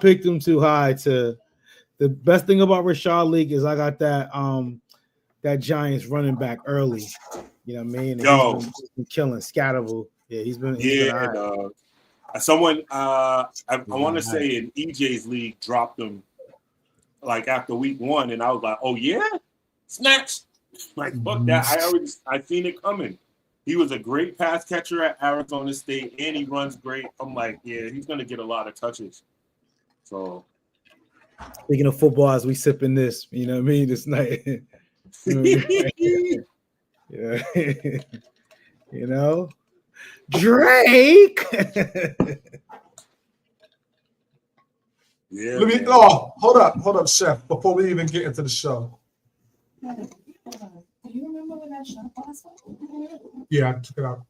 picked him too high to. The best thing about Rashad Leak is I got that Giants running back early. You know what I mean? And he's been killing Scatterable. Yeah, he's been all right. Dog. Someone I want to say in EJ's league dropped him like after week 1, and I was like, oh yeah, snatch. Like fuck that. I seen it coming. He was a great pass catcher at Arizona State, and he runs great. I'm like, yeah, he's gonna get a lot of touches. So speaking of football, as we sipping this, you know what I mean, this night. Yeah. You know, Drake. Yeah. Hold up, Chef. Before we even get into the show. Do you remember when that shot was? Yeah, I took it out.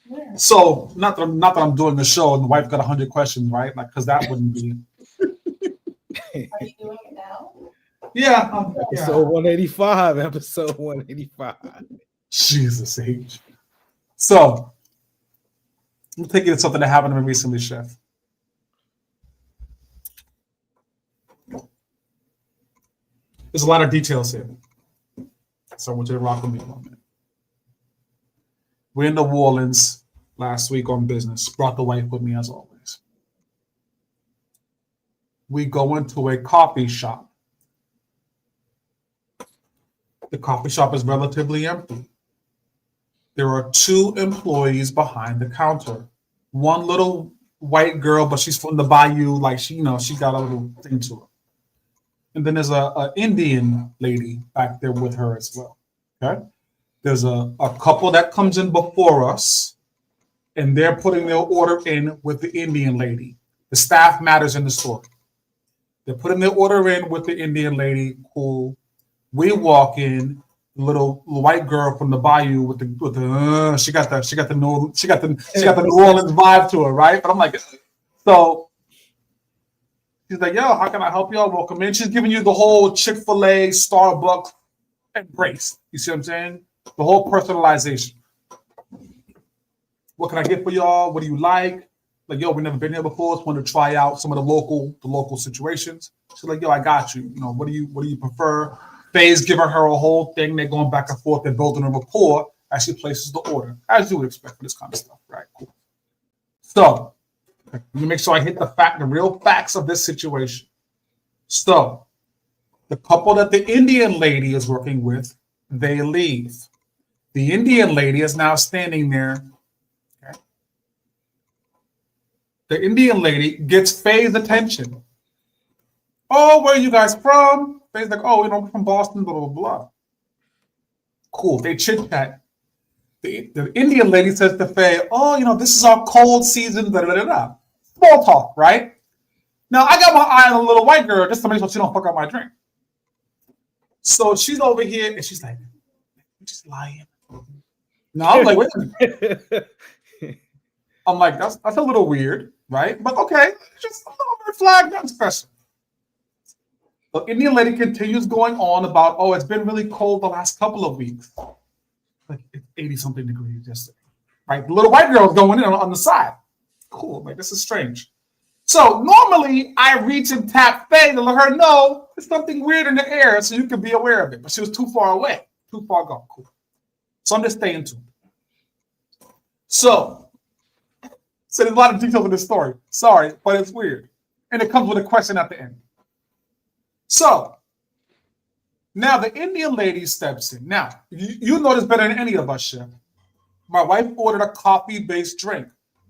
Where? So not that I'm doing the show and the wife got 100 questions, right? Like, because that wouldn't be. Are you doing it now? Yeah. Episode 185. Episode 185. Jesus H. So, I'm taking something that happened to me recently, Chef. There's a lot of details here. So I want you to rock with me a moment. We're in New Orleans last week on business. Brought the wife with me as always. We go into a coffee shop. The coffee shop is relatively empty. There are 2 employees behind the counter. One little white girl, but she's from the bayou, like she got a little thing to her. And then there's a Indian lady back there with her as well. Okay. There's a couple that comes in before us, and they're putting their order in with the Indian lady. The staff matters in the story. They're putting their order in with the Indian lady. Cool. We walk in, little white girl from the bayou with the she got the New Orleans vibe to her, right? But I'm like, so she's like, yo, how can I help y'all? Welcome in. She's giving you the whole Chick-fil-A, Starbucks embrace. You see what I'm saying? The whole personalization. What can I get for y'all? What do you like? Like, yo, we've never been here before. Just want to try out some of the local situations. She's like, yo, I got you. You know, what do you prefer? Faye's giving her a whole thing. They're going back and forth. They're building a rapport as she places the order, as you would expect for this kind of stuff, right? Cool. So, let me make sure I hit the real facts of this situation. So, the couple that the Indian lady is working with, they leave. The Indian lady is now standing there. Okay. The Indian lady gets Faye's attention. Oh, where are you guys from? Faye's like, oh, we're from Boston, blah, blah, blah. Cool. They chit-chat. The Indian lady says to Faye, oh, this is our cold season, da, da, da, da. Small talk, right? Now, I got my eye on a little white girl just to make sure she don't fuck up my drink. So she's over here, and she's like, you're just lying. No, I'm like, wait a minute. I'm like, that's a little weird, right? But okay, just a little red flag, nothing special. The Indian lady continues going on about, oh, it's been really cold the last couple of weeks. Like, it's 80-something degrees yesterday, right? The little white girl's going in on the side. Cool, like, this is strange. So normally, I reach and tap Faye to let her know there's something weird in the air so you can be aware of it. But she was too far away, too far gone. Cool. So I'm just staying tuned. So there's a lot of details in this story. Sorry, but it's weird. And it comes with a question at the end. So now the Indian lady steps in. Now, you know this better than any of us, Chef. My wife ordered a coffee-based drink.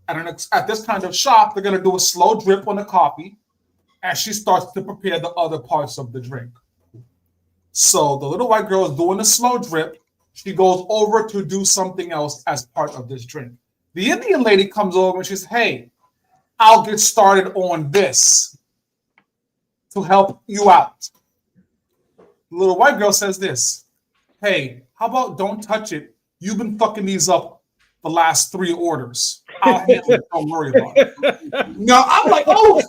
At this kind of shop, they're going to do a slow drip on the coffee as she starts to prepare the other parts of the drink. So the little white girl is doing a slow drip. She goes over to do something else as part of this drink. The Indian lady comes over and she says, hey, I'll get started on this to help you out. The little white girl says this, hey, how about don't touch it? You've been fucking these up the last 3 orders. I'll handle it. Don't worry about it. Now, I'm like, oh.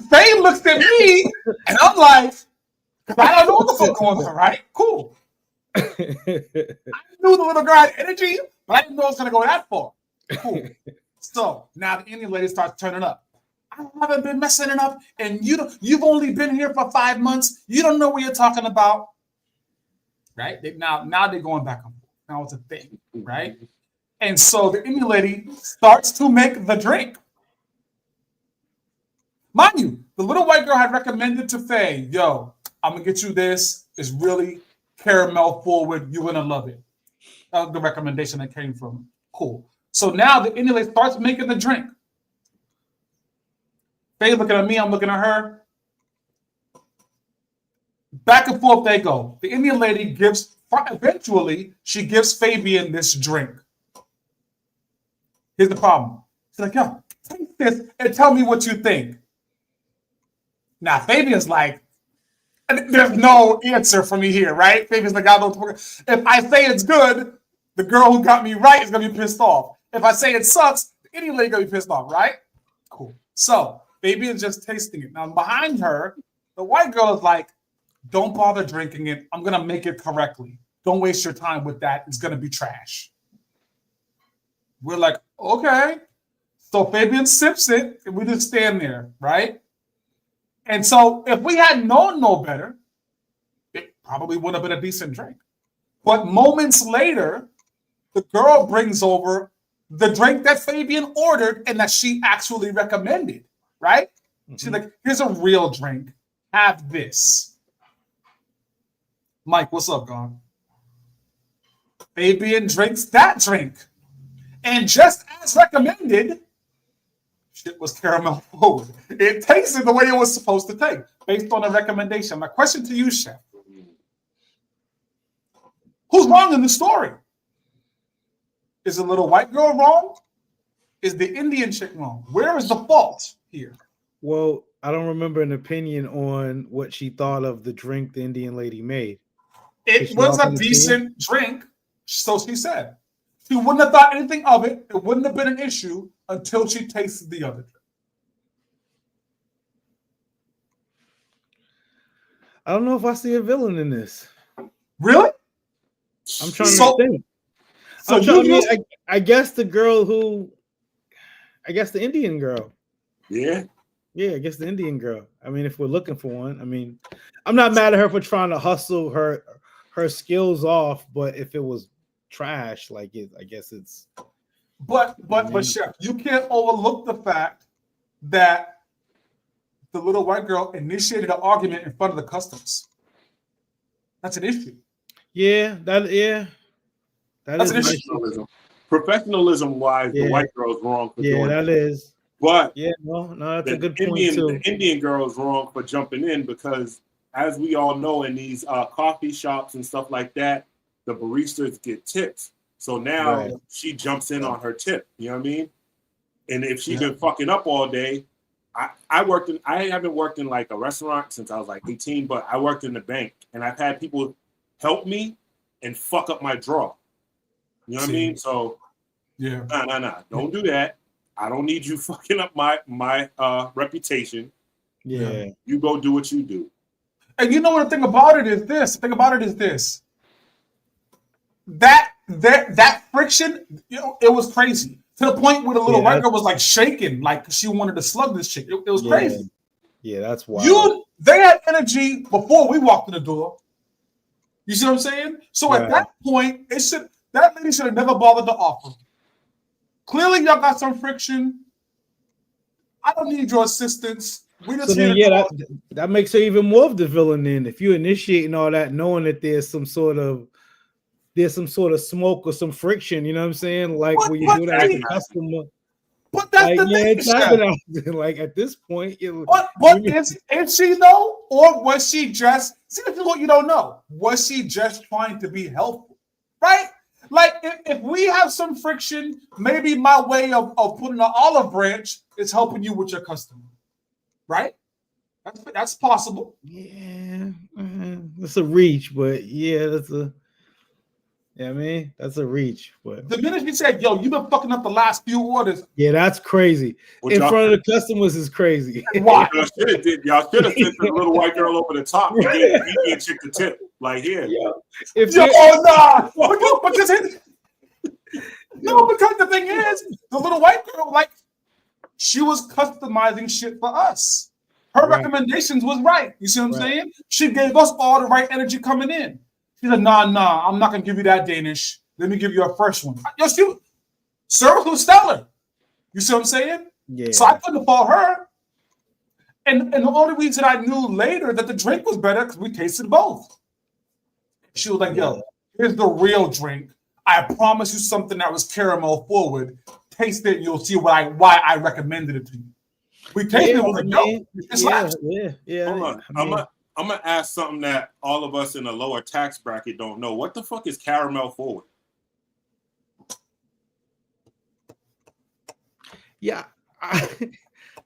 Faye looks at me, and I'm like, I don't know what the fuck going on, right? Cool. I knew the little girl had energy, but I didn't know it was going to go that far. Cool. So now the Indian lady starts turning up. I haven't been messing it up, and you've only been here for 5 months. You don't know what you're talking about. Right? Now they're going back and forth. Now it's a thing, right? And so the Indian lady starts to make the drink. Mind you, the little white girl had recommended to Faye, yo, I'm going to get you this. It's really caramel forward. You're going to love it. That was the recommendation that came from. Cool. So now the Indian lady starts making the drink. Faye looking at me, I'm looking at her. Back and forth they go. The Indian lady eventually, she gives Fabian this drink. Here's the problem. She's like, yo, take this and tell me what you think. Now, Fabian's like, there's no answer for me here, right? Fabian's like, if I say it's good, the girl who got me right is going to be pissed off. If I say it sucks, the Indian lady going to be pissed off, right? Cool. So, Fabian's just tasting it. Now, behind her, the white girl is like, don't bother drinking it. I'm going to make it correctly. Don't waste your time with that. It's going to be trash. We're like, okay. So Fabian sips it, and we just stand there, right? And so if we had known no better, it probably would have been a decent drink. But moments later, the girl brings over the drink that Fabian ordered and that she actually recommended, right? Mm-hmm. She's like, here's a real drink. Have this. Mike, what's up, Gone? Fabian drinks that drink. And just as recommended, shit was caramel forward. It tasted the way it was supposed to taste, based on a recommendation. My question to you, Chef. Who's wrong in the story? Is the little white girl wrong? Is the Indian chick wrong? Where is the fault here? Well, I don't remember an opinion on what she thought of the drink the Indian lady made. It was a decent drink, so she said. She wouldn't have thought anything of it. It wouldn't have been an issue until she tasted the other drink. I don't know if I see a villain in this. Really? I'm trying to think. So I guess the Indian girl. Yeah. Yeah, I guess the Indian girl. I mean, if we're looking for one, I mean, I'm not mad at her for trying to hustle her skills off, but if it was trash, like it, I guess it's. But Chef, you can't overlook the fact that the little white girl initiated an argument in front of the customs. That's an issue. Yeah, that's an issue. Professionalism wise, the white girl's wrong for doing that is. But no, that's a good point too. The Indian girl is wrong for jumping in because, as we all know, in these coffee shops and stuff like that, the baristas get tips. So now she jumps in on her tip. You know what I mean? And if she's been fucking up all day, I haven't worked in like a restaurant since I was like 18, but I worked in the bank and I've had people help me and fuck up my draw. You know what I mean? So nah. Don't do that. I don't need you fucking up my reputation. Yeah. You go do what you do. And you know what the thing about it is this. The thing about it is this. That friction, you know, it was crazy. To the point where the little white girl was like shaking, like she wanted to slug this chick. It was crazy. Yeah, that's wild. They had energy before we walked in the door. You see what I'm saying? So at that point, that lady should have never bothered to offer. Clearly, y'all got some friction. I don't need your assistance. We just that makes her even more of the villain. Then, if you're initiating all that, knowing that there's some sort of smoke or some friction, you know what I'm saying? Like when you do that as a customer. But that's the thing. It's happening. Like at this point, is she though, or was she just? See, this is what you don't know. Was she just trying to be helpful, right? Like if we have some friction, maybe my way of putting an olive branch is helping you with your customer, right? That's possible. Yeah, that's a reach, but that's a reach. But the minute you said, "Yo, you've been fucking up the last few orders," that's crazy. In front of the customers is crazy. Why? Y'all should have sent the little white girl over the top and get Indian chick the tip. Like here. But No, because the thing is, the little white girl, like, she was customizing shit for us. Her recommendations was right. You see what I'm saying? She gave us all the right energy coming in. She said, nah, I'm not going to give you that Danish. Let me give you a fresh one. Yo, service was stellar. You see what I'm saying? Yeah. So I couldn't fault her. And the only reason I knew later that the drink was better because we tasted both. She was like, yo, here's the real drink. I promise you something that was caramel forward. Taste it, and you'll see why I recommended it to you. We tasted it, was like, yo, yeah. Hold on. I'm gonna ask something that all of us in the lower tax bracket don't know. What the fuck is caramel forward? Yeah.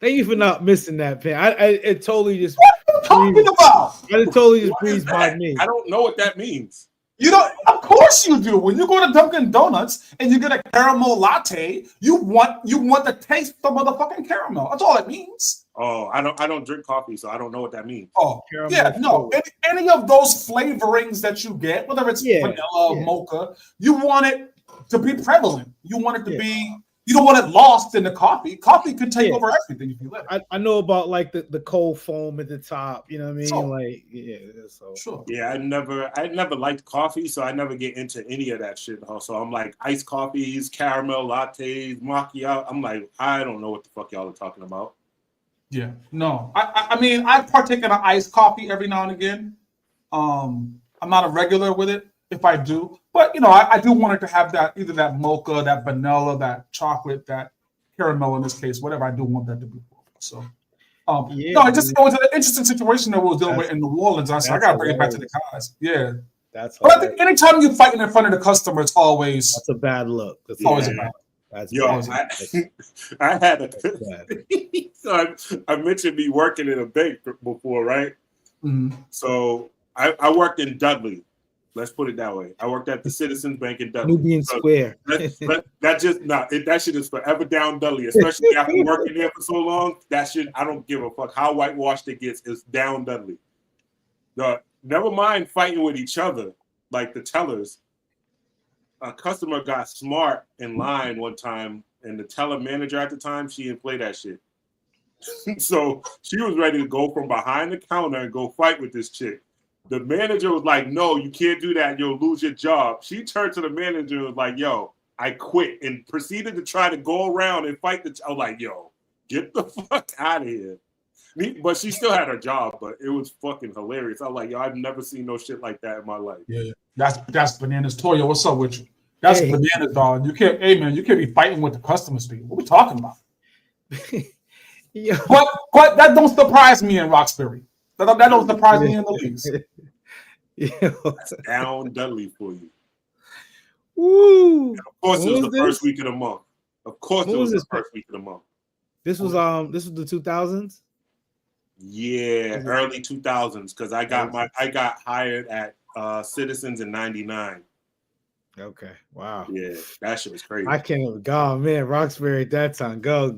Thank you for not missing that, Payne. It totally just. What are you talking about? It totally just breezed by me. I don't know what that means. You know, of course you do. When you go to Dunkin' Donuts and you get a caramel latte, you want to taste the motherfucking caramel. That's all it means. Oh, I don't drink coffee, so I don't know what that means. Oh, caramel yeah, no. Any of those flavorings that you get, whether it's vanilla or mocha, you want it to be prevalent. You want it to be. You don't want it lost in the coffee. Coffee could take over everything if you let it. I know about like the cold foam at the top. You know what I mean? Sure. So yeah, I never liked coffee, so I never get into any of that shit. So I'm like iced coffees, caramel lattes, macchiato. I'm like, I don't know what the fuck y'all are talking about. Yeah, no. I mean, I partake in an iced coffee every now and again. I'm not a regular with it. If I do, but I do want it to have that either that mocha, that vanilla, that chocolate, that caramel in this case, whatever I do want that to be. So, I just it was an interesting situation that we was dealing with in New Orleans. I said I gotta bring it back to the guys. Yeah, but I think anytime you're fighting in front of the customer, it's always that's a bad look. That's always a bad. I had a so I mentioned me working in a bank before, right? Mm-hmm. So I worked in Dudley. Let's put it that way. I worked at the Citizens Bank in Dudley. Nubian Square. That shit is forever down Dudley, especially after working there for so long. That shit, I don't give a fuck how whitewashed it gets. It's down Dudley. Never mind fighting with each other, like the tellers. A customer got smart in line one time, and the teller manager at the time, she didn't play that shit. So she was ready to go from behind the counter and go fight with this chick. The manager was like, no, you can't do that. You'll lose your job. She turned to the manager and was like, yo, I quit, and proceeded to try to go around and fight I was like, yo, get the fuck out of here. But she still had her job, but it was fucking hilarious. I was like, yo, I've never seen no shit like that in my life. Yeah. That's bananas. Toya, what's up with you? That's bananas, dog. You can't be fighting with the customers, people. What we talking about? But that don't surprise me in Roxbury. That don't surprise me in the least. That's down Dudley for you. Woo! And of course, it was the first week of the month. Of course, it was the first week of the month. This was the 2000s. Yeah, early 2000s. Because I got hired at Citizens in '99. Okay. Wow. Yeah, that shit was crazy. I can't. God, man, Roxbury at that time. God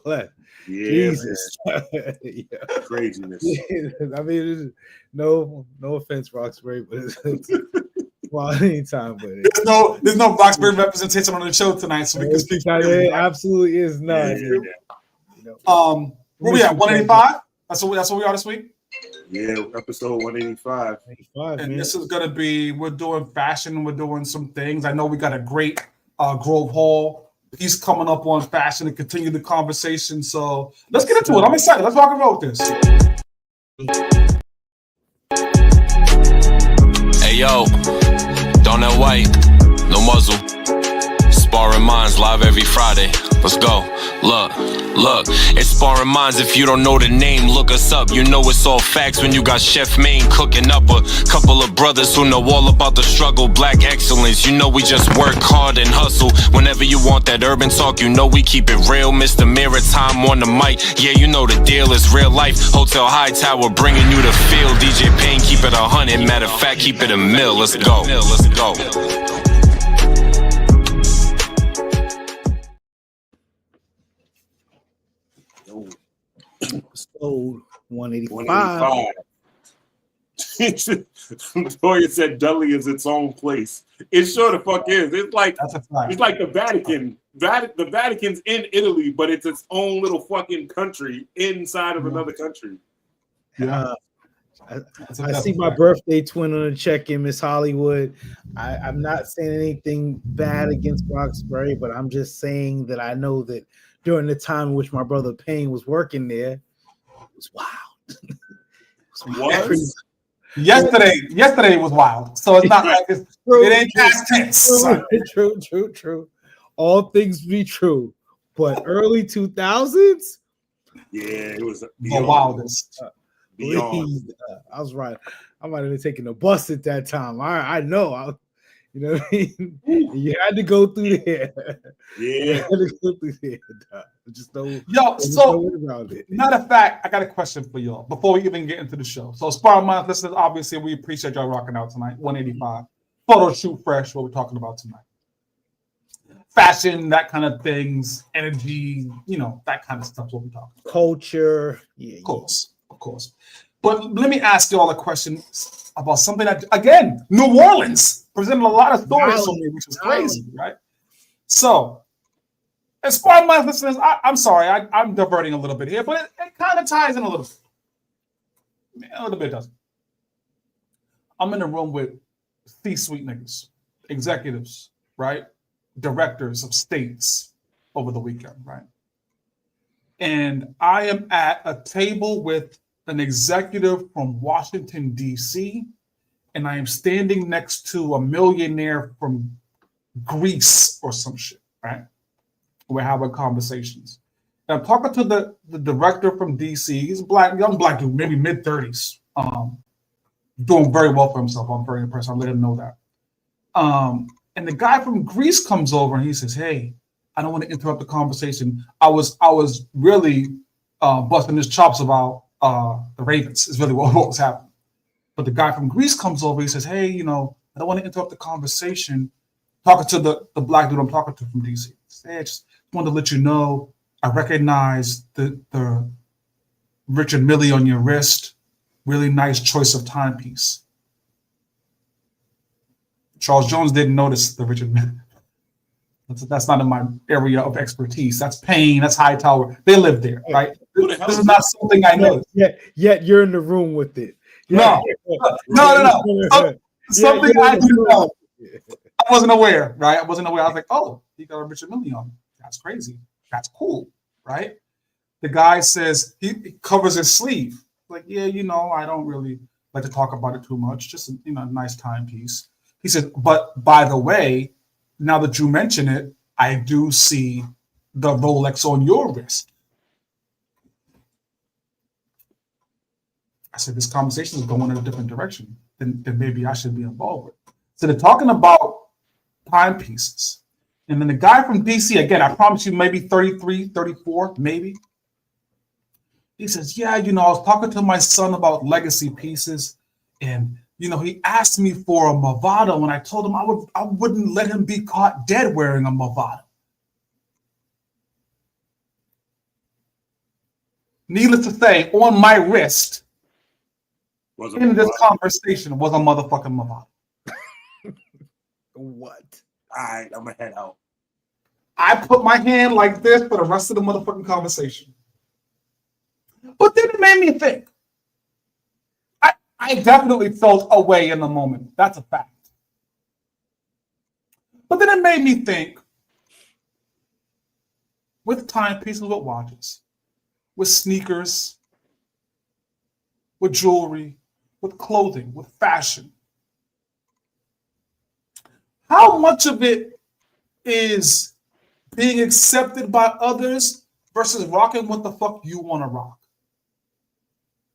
bless. Yeah, Jesus. Craziness. I mean, no offense, Roxbury, but it's quality time. But there's no Roxbury representation on the show tonight, so we can speak. It absolutely is not. Where we at? 185. That's what we are this week. Yeah, episode 185. And this is gonna be. We're doing fashion. We're doing some things. I know we got a great Grove Hall piece coming up on fashion to continue the conversation. So let's get into it. I'm excited. Let's rock and roll with this. Hey yo, Donut White, no muzzle. Sparring Minds live every Friday. Let's go. Look, it's Sparring Minds. If you don't know the name, look us up. You know it's all facts when you got Chef Payne cooking up a couple of brothers who know all about the struggle. Black excellence, you know we just work hard and hustle. Whenever you want that urban talk, you know we keep it real. Mr. Maritime on the mic, yeah, you know the deal is real life. Hotel High Tower bringing you the feel. DJ Payne keep it 100. Matter of fact, keep it a mill. Let's go. Episode 185. Toya said Dudley is its own place. It sure the fuck is. It's like the Vatican. The Vatican's in Italy, but it's its own little fucking country inside of another country. Yeah. I see my birthday twin on the check-in, Miss Hollywood. I'm not saying anything bad against Roxbury, but I'm just saying that I know that during the time in which my brother Payne was working there, it was wild. Yesterday was wild. So it's not like it ain't past tense. True. All things be true. But early 2000s? Yeah, it was the wildest. Please, I was right. I might have been taking the bus at that time. I know. You know what I mean? You had to go through there. Yeah. You had to go through there. Just no. Matter of fact, I got a question for y'all before we even get into the show. So, Sparring Minds listeners, obviously, we appreciate y'all rocking out tonight. 185 photo shoot fresh. What we're talking about tonight? Fashion, that kind of things, energy, that kind of stuff. What we're talking about. Culture, yeah, of course. But let me ask you all a question about something that, again, New Orleans presented a lot of stories for me, which is crazy, right? So, as far as my listeners, I'm sorry, I'm diverting a little bit here, but it kind of ties in a little bit. A little bit doesn't. I'm in a room with C-suite niggas, executives, right? Directors of states over the weekend, right? And I am at a table with an executive from Washington, D.C., and I am standing next to a millionaire from Greece or some shit, right? We're having conversations. And I'm talking to the director from D.C. He's a young black dude, maybe mid-30s, doing very well for himself. I'm very impressed. I'll let him know that. And the guy from Greece comes over and he says, "Hey, I don't want to interrupt the conversation. I was really busting his chops about the Ravens is really what was happening." But the guy from Greece comes over. He says, "Hey, I don't want to interrupt the conversation." Talking to the black dude I'm talking to from DC. Hey, I just wanted to let you know I recognize the Richard Mille on your wrist. Really nice choice of timepiece. Charles Jones didn't notice the Richard Mille. That's not in my area of expertise. That's Payne. That's Hightower. They live there, right? This is not something I noticed. Yet you're in the room with it. No. Something I didn't know. I wasn't aware, right? I wasn't aware. I was like, "Oh, he got a Richard Mille on. That's crazy. That's cool, right?" The guy says he covers his sleeve. Like, "Yeah, I don't really like to talk about it too much. Just a nice timepiece." He said, "But by the way, now that you mention it, I do see the Rolex on your wrist." I said, "This conversation is going in a different direction than maybe I should be involved with." So they're talking about timepieces. And then the guy from DC, again, I promise you, maybe 33, 34, maybe. He says, "Yeah, I was talking to my son about legacy pieces. And, he asked me for a Movado when I told him I wouldn't let him be caught dead wearing a Movado." Needless to say, on my wrist, in this conversation, was a motherfucking Movado. What? All right, I'm gonna head out. I put my hand like this for the rest of the motherfucking conversation. But then it made me think. I definitely felt away in the moment. That's a fact. But then it made me think, with timepieces, with watches, with sneakers, with jewelry, with clothing, with fashion, how much of it is being accepted by others versus rocking what the fuck you want to rock?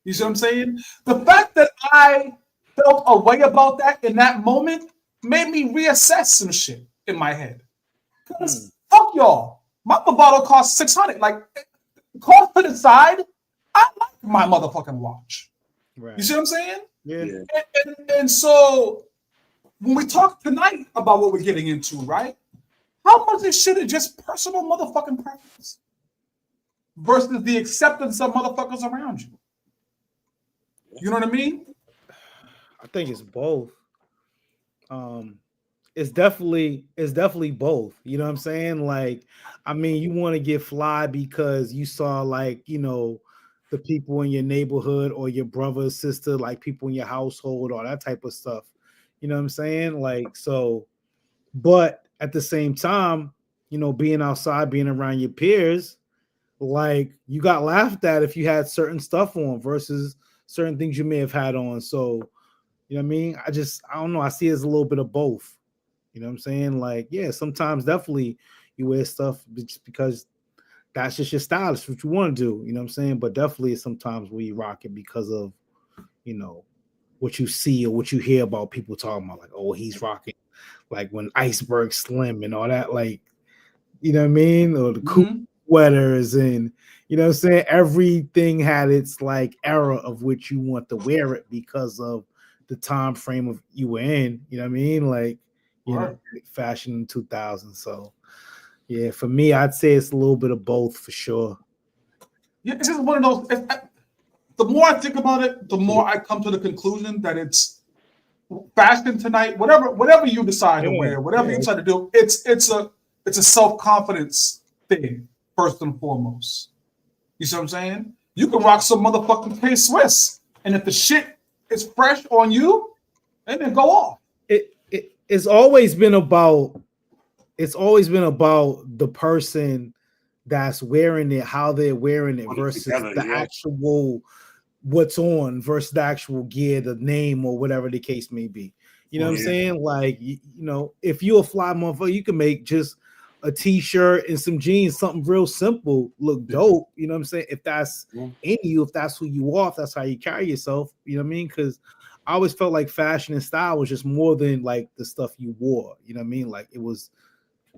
You see what I'm saying? The fact that I felt a way about that in that moment made me reassess some shit in my head. Because fuck y'all. My bottle costs $600. Like, cost to the side, I like my motherfucking watch. Right. You see what I'm saying? Yeah. And so when we talk tonight about what we're getting into, right? How much is shit is just personal motherfucking preference versus the acceptance of motherfuckers around you? You know what I mean? I think it's both. Um, it's definitely both. You know what I'm saying? Like, I mean, you want to get fly because you saw like, the people in your neighborhood or your brother, sister, like people in your household, all that type of stuff. You know what I'm saying? Like, so, but at the same time, being outside, being around your peers, like you got laughed at if you had certain stuff on versus certain things you may have had on. So, you know what I mean? I don't know. I see it as a little bit of both. You know what I'm saying? Like, yeah, sometimes definitely you wear stuff just because that's just your style. It's what you want to do. You know what I'm saying? But definitely sometimes we rock it because of, what you see or what you hear about people talking about. Like, oh, he's rocking like when Iceberg Slim and all that. Like, you know what I mean? Or the cool sweaters and, you know what I'm saying? Everything had its like era of which you want to wear it because of the time frame of you were in. You know what I mean? Like, fashion in 2000. So, yeah, for me, I'd say it's a little bit of both for sure. Yeah, it's just one of those. The more I think about it, the more I come to the conclusion that it's fashion tonight. Whatever you decide to wear, whatever you decide to do, it's a self-confidence thing first and foremost. You see what I'm saying? You can rock some motherfucking K-Swiss, and if the shit is fresh on you, then go off. It's always been about the person that's wearing it, how they're wearing it versus the actual what's on versus the actual gear, the name or whatever the case may be. You know what I'm saying? Like, if you're a fly motherfucker, you can make just a t-shirt and some jeans, something real simple, look dope. You know what I'm saying? If that's in you, if that's who you are, if that's how you carry yourself, you know what I mean? Because I always felt like fashion and style was just more than like the stuff you wore. You know what I mean? Like it was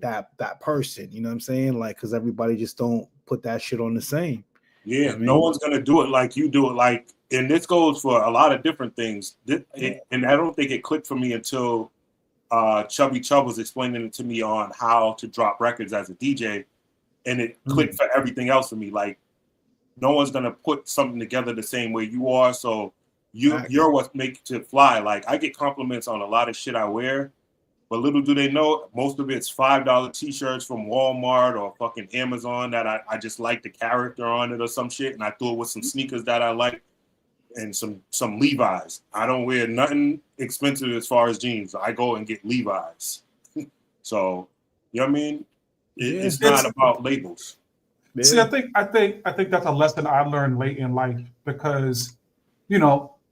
that person. You know what I'm saying? Like because everybody just don't put that shit on the same. Yeah, you know what I mean? No one's gonna do it like you do it. Like, and this goes for a lot of different things. And I don't think it clicked for me until Chubby Chub was explaining it to me on how to drop records as a DJ, and it clicked for everything else for me. Like, no one's gonna put something together the same way you are. So you're what makes it fly. Like, I get compliments on a lot of shit I wear, but little do they know, most of it's $5 t-shirts from Walmart or fucking Amazon that I just like the character on it or some shit, and I threw it with some sneakers that I like and some Levi's. I don't wear nothing expensive as far as jeans. I go and get Levi's. So, you know what I mean? It's not about labels. Yeah. See, I think that's a lesson I learned late in life because,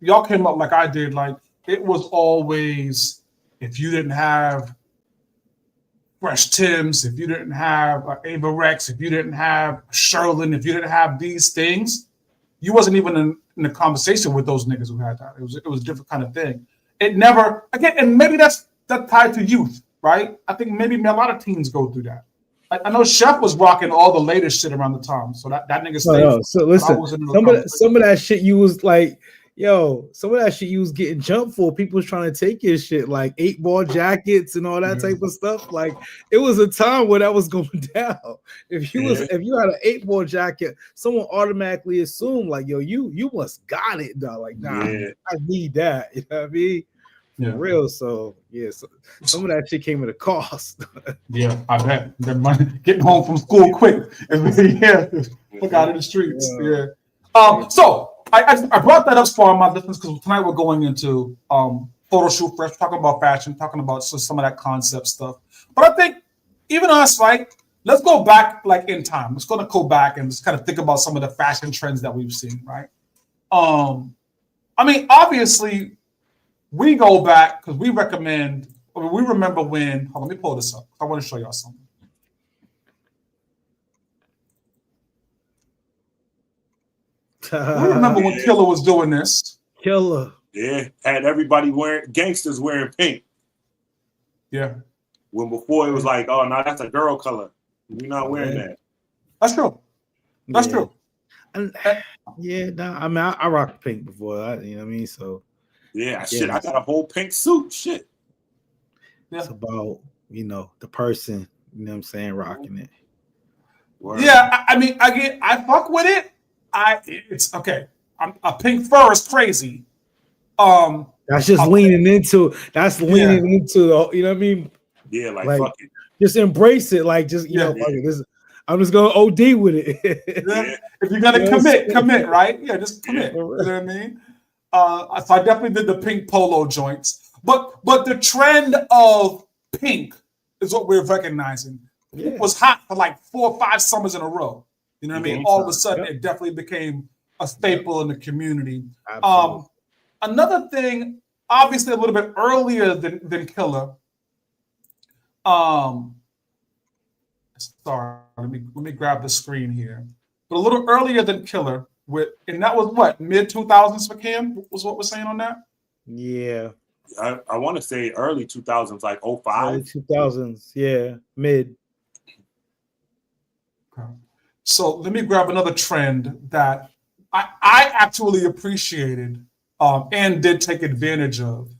y'all came up like I did. Like it was always, if you didn't have Fresh Tims, if you didn't have Ava Rex, if you didn't have Sherlin, if you didn't have these things, you wasn't even in the conversation with those niggas who had that. It was a different kind of thing. It never again, and maybe that's tied to youth, right? I think maybe a lot of teens go through that. I know Chef was rocking all the latest shit around the time, so that nigga stayed. No. So listen, some of that shit you was like, some of that shit you was getting jumped for. People was trying to take your shit, like 8-ball jackets and all that type of stuff. Like it was a time where that was going down. If you had an 8-ball jacket, someone automatically assumed like, you must got it, dog. Like, nah, I need that. You know what I mean? For real. So so some of that shit came at a cost. Yeah, I bet. Their money getting home from school quick. Look out in the streets. So I brought that up for my listeners because tonight we're going into photo shoot fresh, talking about fashion, talking about some of that concept stuff. But I think even us, right? Let's go back like in time. Let's go back and just kind of think about some of the fashion trends that we've seen, right? I mean, obviously, we go back because we remember when. Hold on, let me pull this up. I want to show y'all something. We remember when Killer was doing this. Killer. Yeah, had everybody gangsters wearing pink. Yeah. When before it was like, oh, no, that's a girl color. We're not wearing that. That's true. That's true. And, I mean, I rocked pink before. You know what I mean? So. Yeah, shit, I got a whole pink suit. Shit. It's about, the person, you know what I'm saying, rocking it. Word. Yeah, I mean, I fuck with it. It's okay. A pink fur is crazy. That's just leaning into. That's leaning into the. You know what I mean? Yeah, like fuck it. Just embrace it. Like just fuck it. This, I'm just gonna OD with it. If you're gonna commit, right? Yeah, just commit. You know what I mean? So I definitely did the pink polo joints, but the trend of pink is what we're recognizing. It was hot for like 4 or 5 summers in a row. You know what I mean? All of a sudden, it definitely became a staple in the community. Another thing, obviously a little bit earlier than Killer. Sorry, let me grab the screen here. But a little earlier than Killer, and that was what, mid 2000s for Cam, was what we're saying on that? Yeah. I want to say early 2000s, like 05. Early 2000s, yeah, mid. Okay. So let me grab another trend that I actually appreciated and did take advantage of.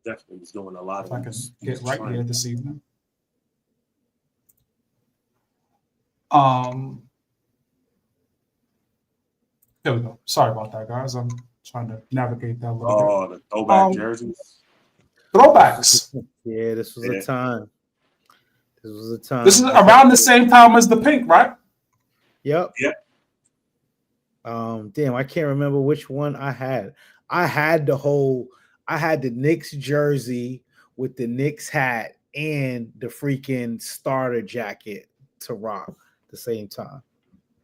Definitely was doing a lot If of. I can get right here this evening. There we go. Sorry about that, guys. I'm trying to navigate that a little bit. Oh, the throwback jerseys. Throwbacks. Yeah, this was a time. This is around the same time as the pink, right? Yep. Yep. Damn, I can't remember which one I had. I had the Knicks jersey with the Knicks hat and the freaking starter jacket to rock at the same time.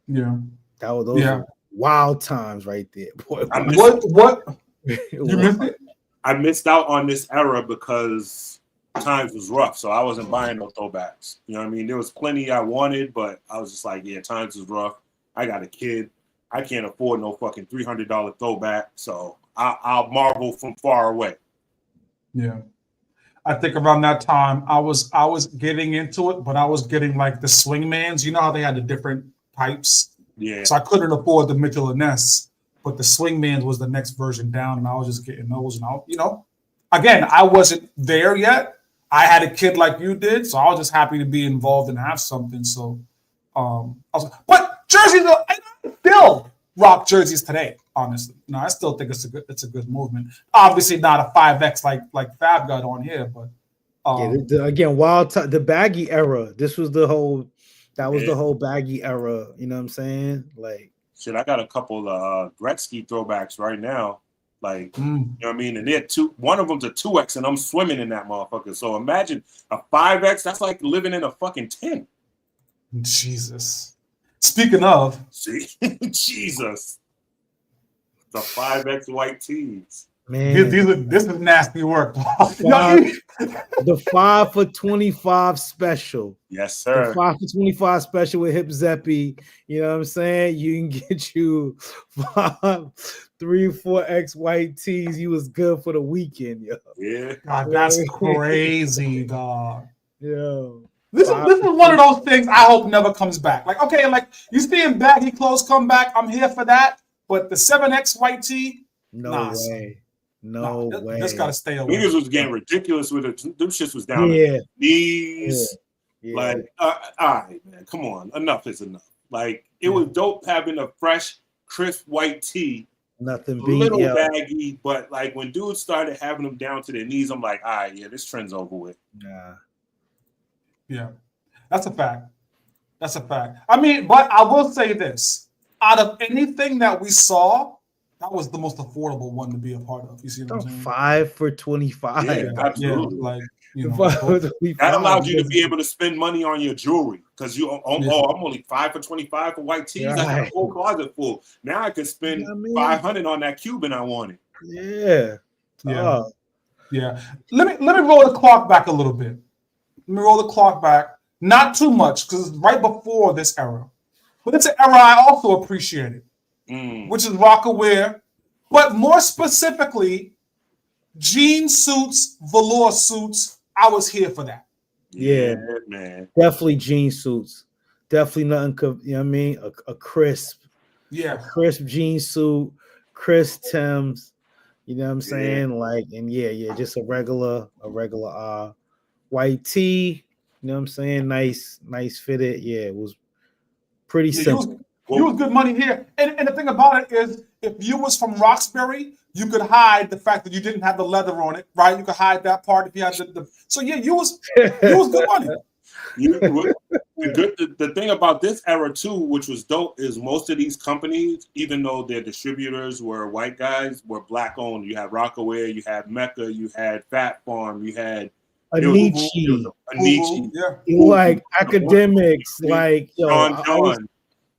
Yeah. Those were wild times right there. Boy, what? You missed it? I missed out on this era because times was rough, so I wasn't buying no throwbacks. You know what I mean? There was plenty I wanted, but I was just like, yeah, times was rough. I got a kid. I can't afford no fucking $300 throwback, so I'll marvel from far away. Yeah. I think around that time I was getting into it, but I was getting like the swingmans. You know how they had the different types? Yeah. So I couldn't afford the Mitchell and Ness, but the swingmans was the next version down, and I was just getting those. And again, I wasn't there yet. I had a kid like you did, so I was just happy to be involved and have something. So, but jerseys, I still rock jerseys today. Honestly, no, I still think it's a good movement. Obviously, not a 5X like Fab got on here, but again, the baggy era. This was the whole. That was the whole baggy era. You know what I'm saying? Like, shit, I got a couple of Gretzky throwbacks right now. Like, you know what I mean? And they're one of them's a 2X, and I'm swimming in that motherfucker. So imagine a 5X. That's like living in a fucking tent. Jesus. Speaking of, see, Jesus. The 5X white tees. Man, this is nasty work. The 5 for 25 special. Yes, sir. The 5 for 25 special with Hip Zeppy. You know what I'm saying? You can get you 3, 4X white tees. You was good for the weekend, yo. Yeah. God, that's crazy, dog. Yo. This is one of those things I hope never comes back. Like, okay, like you seeing baggy clothes come back, I'm here for that. But the 7X white tee, no way. No way. Just gotta stay away. Niggas was getting ridiculous with it. Them shits was down to knees. Yeah. Like, all right, man, come on. Enough is enough. Like, it was dope having a fresh, crisp white tee. Nothing a beat little baggy, but like when dudes started having them down to their knees, I'm like, all right, yeah, this trend's over with. Yeah, that's a fact. That's a fact. I mean, but I will say this: out of anything that we saw, that was the most affordable one to be a part of. You see what I'm saying? 5 for 25. Yeah, absolutely. Yeah, like, you know, that allows you to be able to spend money on your jewelry because I'm only 5 for 25 for white tees. Right. I got a whole closet full. Now I can spend $500 on that Cuban I wanted. Yeah. Yeah. Let me roll the clock back a little bit. Let me roll the clock back. Not too much, because it's right before this era. But it's an era I also appreciated, which is Rockaware, but more specifically, jean suits, velour suits. I was here for that. Yeah, man. Definitely jean suits. Definitely nothing, you know what I mean? A crisp. Yeah. A crisp jean suit, crisp Timbs. You know what I'm saying? Yeah. Like, and just a regular white tee. You know what I'm saying? Nice fitted. Yeah, it was Pretty Yeah, simple. you was good money here. And the thing about it is, if you was from Roxbury, you could hide the fact that you didn't have the leather on it, right? You could hide that part if you had the so yeah, you was good money. The thing about this era too, which was dope, is most of these companies, even though their distributors were white guys, were black owned. You had Rockaware, you had Mecca, you had Fat Farm, you had Anichi, Yeah. like academics, like John. I was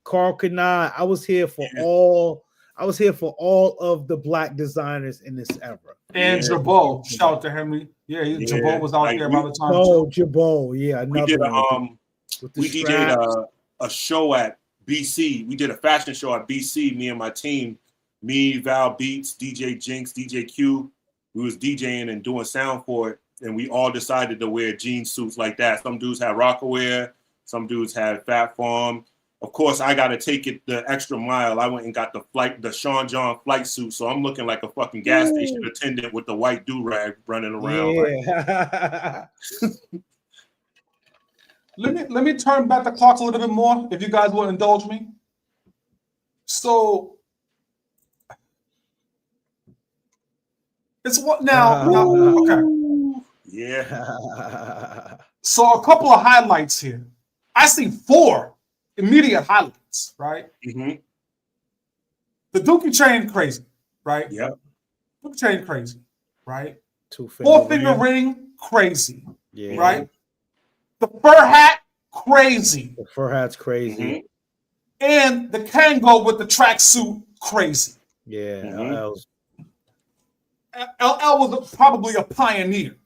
Carl Kanai. I was here for all. I was here for all of the black designers in this era. And Jabot, shout out to Henry. Yeah, Jabot was out there by the time. Oh, Jabot, yeah, another one. We DJ'd a show at BC. We did a fashion show at BC. Me and my team, me, Val Beats, DJ Jinx, DJ Q. We was DJing and doing sound for it, and we all decided to wear jean suits like that. Some dudes had Rockaware, some dudes had Fat Farm. Of course, I got to take it the extra mile. I went and got the Sean John flight suit, so I'm looking like a fucking gas station attendant with the white do-rag running around. Yeah. Let me turn back the clock a little bit more, if you guys will indulge me. So it's what now? Okay. Yeah. So a couple of highlights here. I see 4 immediate highlights, right? Mm-hmm. The Dookie chain, crazy, right? Yep. Dookie chain, crazy, right? 4-finger ring, crazy, yeah. Right? The fur hat, crazy. The fur hat's crazy. Mm-hmm. And the Kango with the tracksuit, crazy. Yeah, mm-hmm. LL was probably a pioneer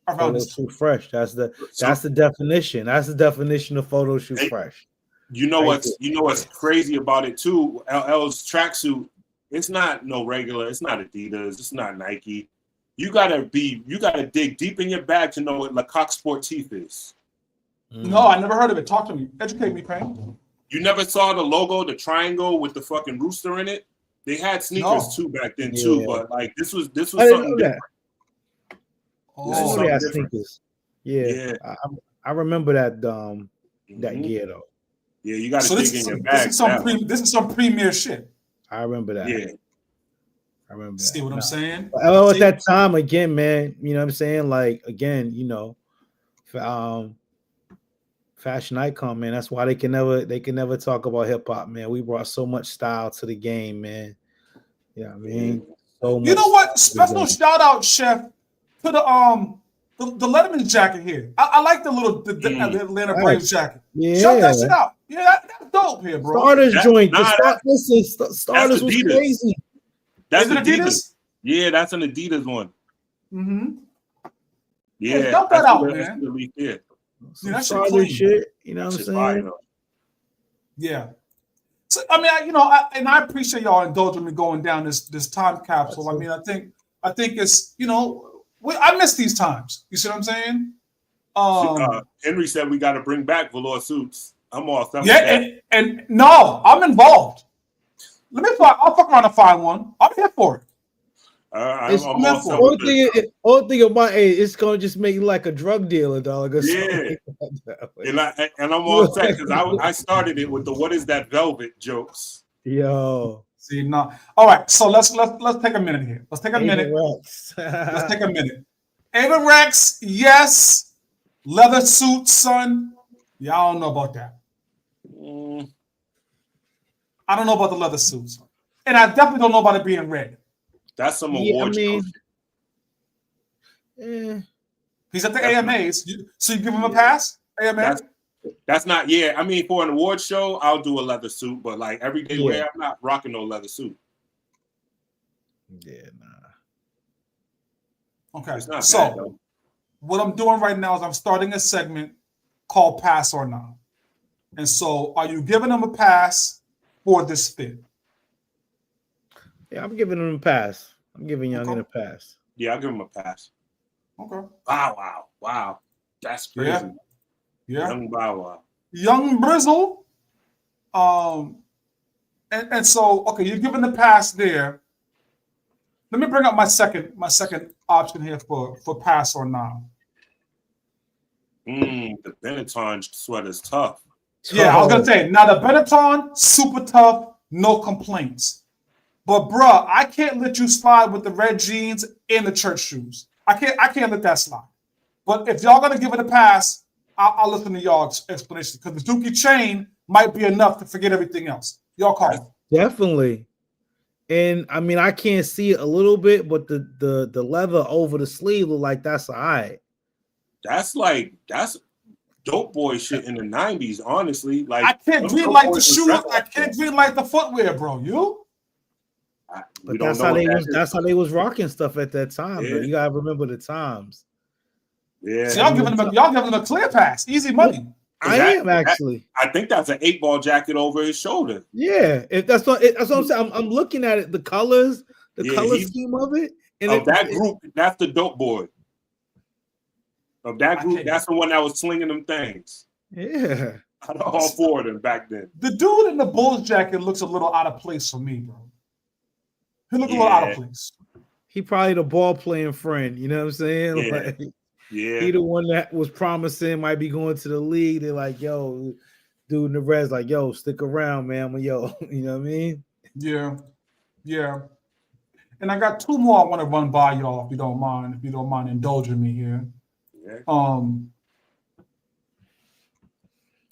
around this. Photo shoot fresh. That's the definition. That's the definition of photo shoot fresh. You know what's crazy about it too? LL's tracksuit, it's not no regular, it's not Adidas, it's not Nike. You gotta dig deep in your bag to know what Lecoq Sportif is. No, I never heard of it. Talk to me. Educate me, Payne. You never saw the logo, the triangle with the fucking rooster in it? They had sneakers too back then too, but like this was something different. Oh, they had sneakers. Yeah. I remember that that gear though. Yeah, you got to dig in your bag. This is some premier shit. I remember that. Yeah. I remember that. See what I'm saying? Oh, at that time, again, man, you know what I'm saying? Like, again, fashion icon, man. That's why they can never talk about hip hop, man. We brought so much style to the game, man. You know what I mean? So much. You know what? Special shout out, Chef, to the Letterman jacket here. I like the Atlanta Braves jacket. Yeah. Shout that shit out. Yeah, that's dope here, bro. Starters joint. Starters was crazy. That's Adidas. Yeah, that's an Adidas one. Mm-hmm. Yeah, dump that out, man. Yeah, that's starter shit. You know what I'm saying? Fire. Yeah. So I mean, I appreciate y'all indulging me going down this time capsule. I mean, I think it's I miss these times. You see what I'm saying? Henry said we got to bring back velour suits. I'm all set. Yeah, and no, I'm involved. I'll fuck around and find one. I'm here for it. Only thing about it's gonna just make you like a drug dealer, dog. Yeah, and I'm all set because I started it with the "what is that velvet" jokes. Yo, see now. All right, so let's take a minute here. Let's take a minute. Let's take a minute. Ava Rex, yes. Leather suit, son. Yeah, I don't know about that. I don't know about the leather suits, and I definitely don't know about it being red. That's some award show. He's at the AMAs. So you give him a pass? AMA? That's not. Yeah, I mean, for an award show, I'll do a leather suit, but like everyday wear, I'm not rocking no leather suit. Yeah, nah. Okay, so what I'm doing right now is I'm starting a segment called Pass or Not. And so, are you giving them a pass for this fit? Yeah, I'm giving him a pass. I'm giving Youngin a pass. Yeah, I'll give him a pass. Okay. Wow. That's crazy. Yeah. Young Bow Wow. Young Brizzle. And so, okay, you're giving the pass there. Let me bring up my second option here for pass or not. The Benetton sweater is tough. Yeah, I was gonna say now the Benetton, super tough, no complaints. But bruh, I can't let you slide with the red jeans and the church shoes. I can't let that slide. But if y'all gonna give it a pass, I'll listen to y'all's explanation because the Dookie chain might be enough to forget everything else. Y'all call it. Definitely. And I mean, I can't see it a little bit, but the leather over the sleeve look like that's all right. That's dope boy shit in the 90s, honestly. Like I can't green light the shoes. I can't green light the footwear, bro. You? But that's how they was rocking stuff at that time. Yeah. You gotta remember the times. Yeah. So y'all giving them a clear pass, easy money. I am actually. I think that's an 8-ball jacket over his shoulder. Yeah, that's what I'm saying. I'm looking at it, the colors, color scheme of it, and that group, that's the dope boy. Of that group, that's the one that was slinging them things. Yeah, out of all four of them back then. The dude in the Bulls jacket looks a little out of place for me, bro. He looks a little out of place. He probably the ball playing friend. You know what I'm saying? Yeah. Like, yeah. He the one that was promising might be going to the league. They're like, yo, dude in the Reds, like, yo, stick around, man. Yo, you know what I mean? Yeah. Yeah. And I got two more I want to run by y'all, if you don't mind indulging me here. Yeah.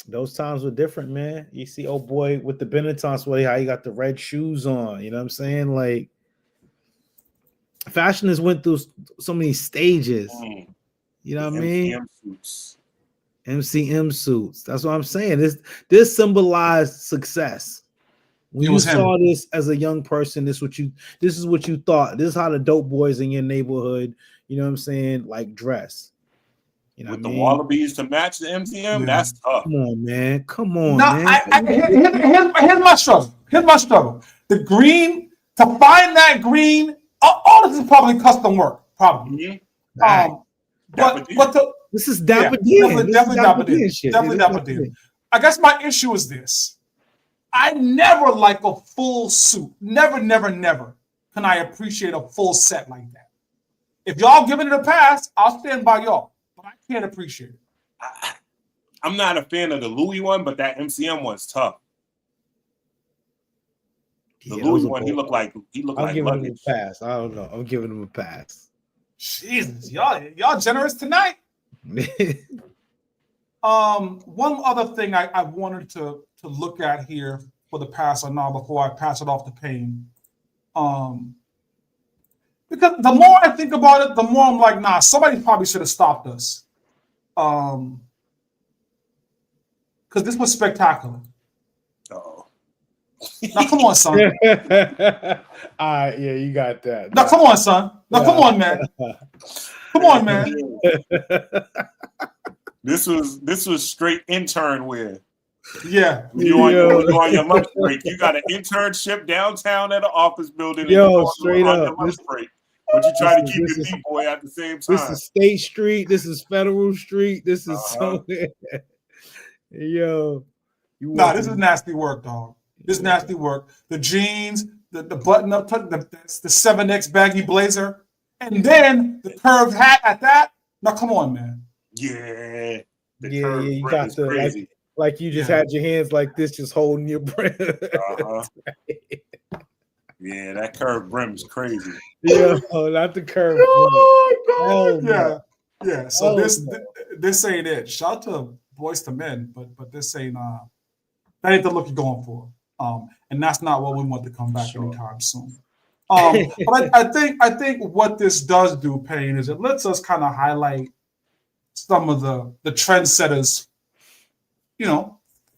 Those times were different, man. You see old boy with the Benetton sweater, how he got the red shoes on. You know what I'm saying? Like, fashion has went through so many stages. You know what I mean? MCM suits. That's what I'm saying. This symbolized success. When you saw this as a young person, this is what you thought. This is how the dope boys in your neighborhood, you know what I'm saying, like dress. You know with the Wallabies to match the MCM, that's tough. Come on, man. Come on, man. Here's my struggle. The green, to find that green, all this is probably custom work, probably. Mm-hmm. This is Dapper D. Definitely Dapper D. I guess my issue is this. I never like a full suit. Never can I appreciate a full set like that. If y'all giving it a pass, I'll stand by y'all. But I can't appreciate it. I'm not a fan of the Louis one, but that MCM one's tough. The Louis one, he looked like I'm giving him a pass. I don't know. I'm giving him a pass. Jesus, y'all generous tonight. One other thing I wanted to look at here for the pass or now before I pass it off to Payne. Because the more I think about it, the more I'm like, nah, somebody probably should have stopped us. Because this was spectacular. Uh-oh. Now, come on, son. All right, yeah, you got that. Now, come on, son. Now, come on, man. Come on, man. This was straight intern wear. Yeah. You on your lunch break. You got an internship downtown at an office building. Yo, straight up. Your lunch break. But you try to keep your D-boy at the same time. This is State Street. This is Federal Street. This is somewhere. Yo. This is nasty work, dog. This is nasty work. The jeans, the button-up, the 7X baggy blazer, and then the curved hat at that. Now, come on, man. Yeah. You got the like you just had your hands like this, just holding your breath. Yeah, that curved brim is crazy. Yeah, not the curved brim. Yeah. So this ain't it. Shout out to Boys to Men, but this ain't that ain't the look you're going for. And that's not what we want to come back anytime soon. But I think what this does do, Payne, is it lets us kind of highlight some of the trendsetters,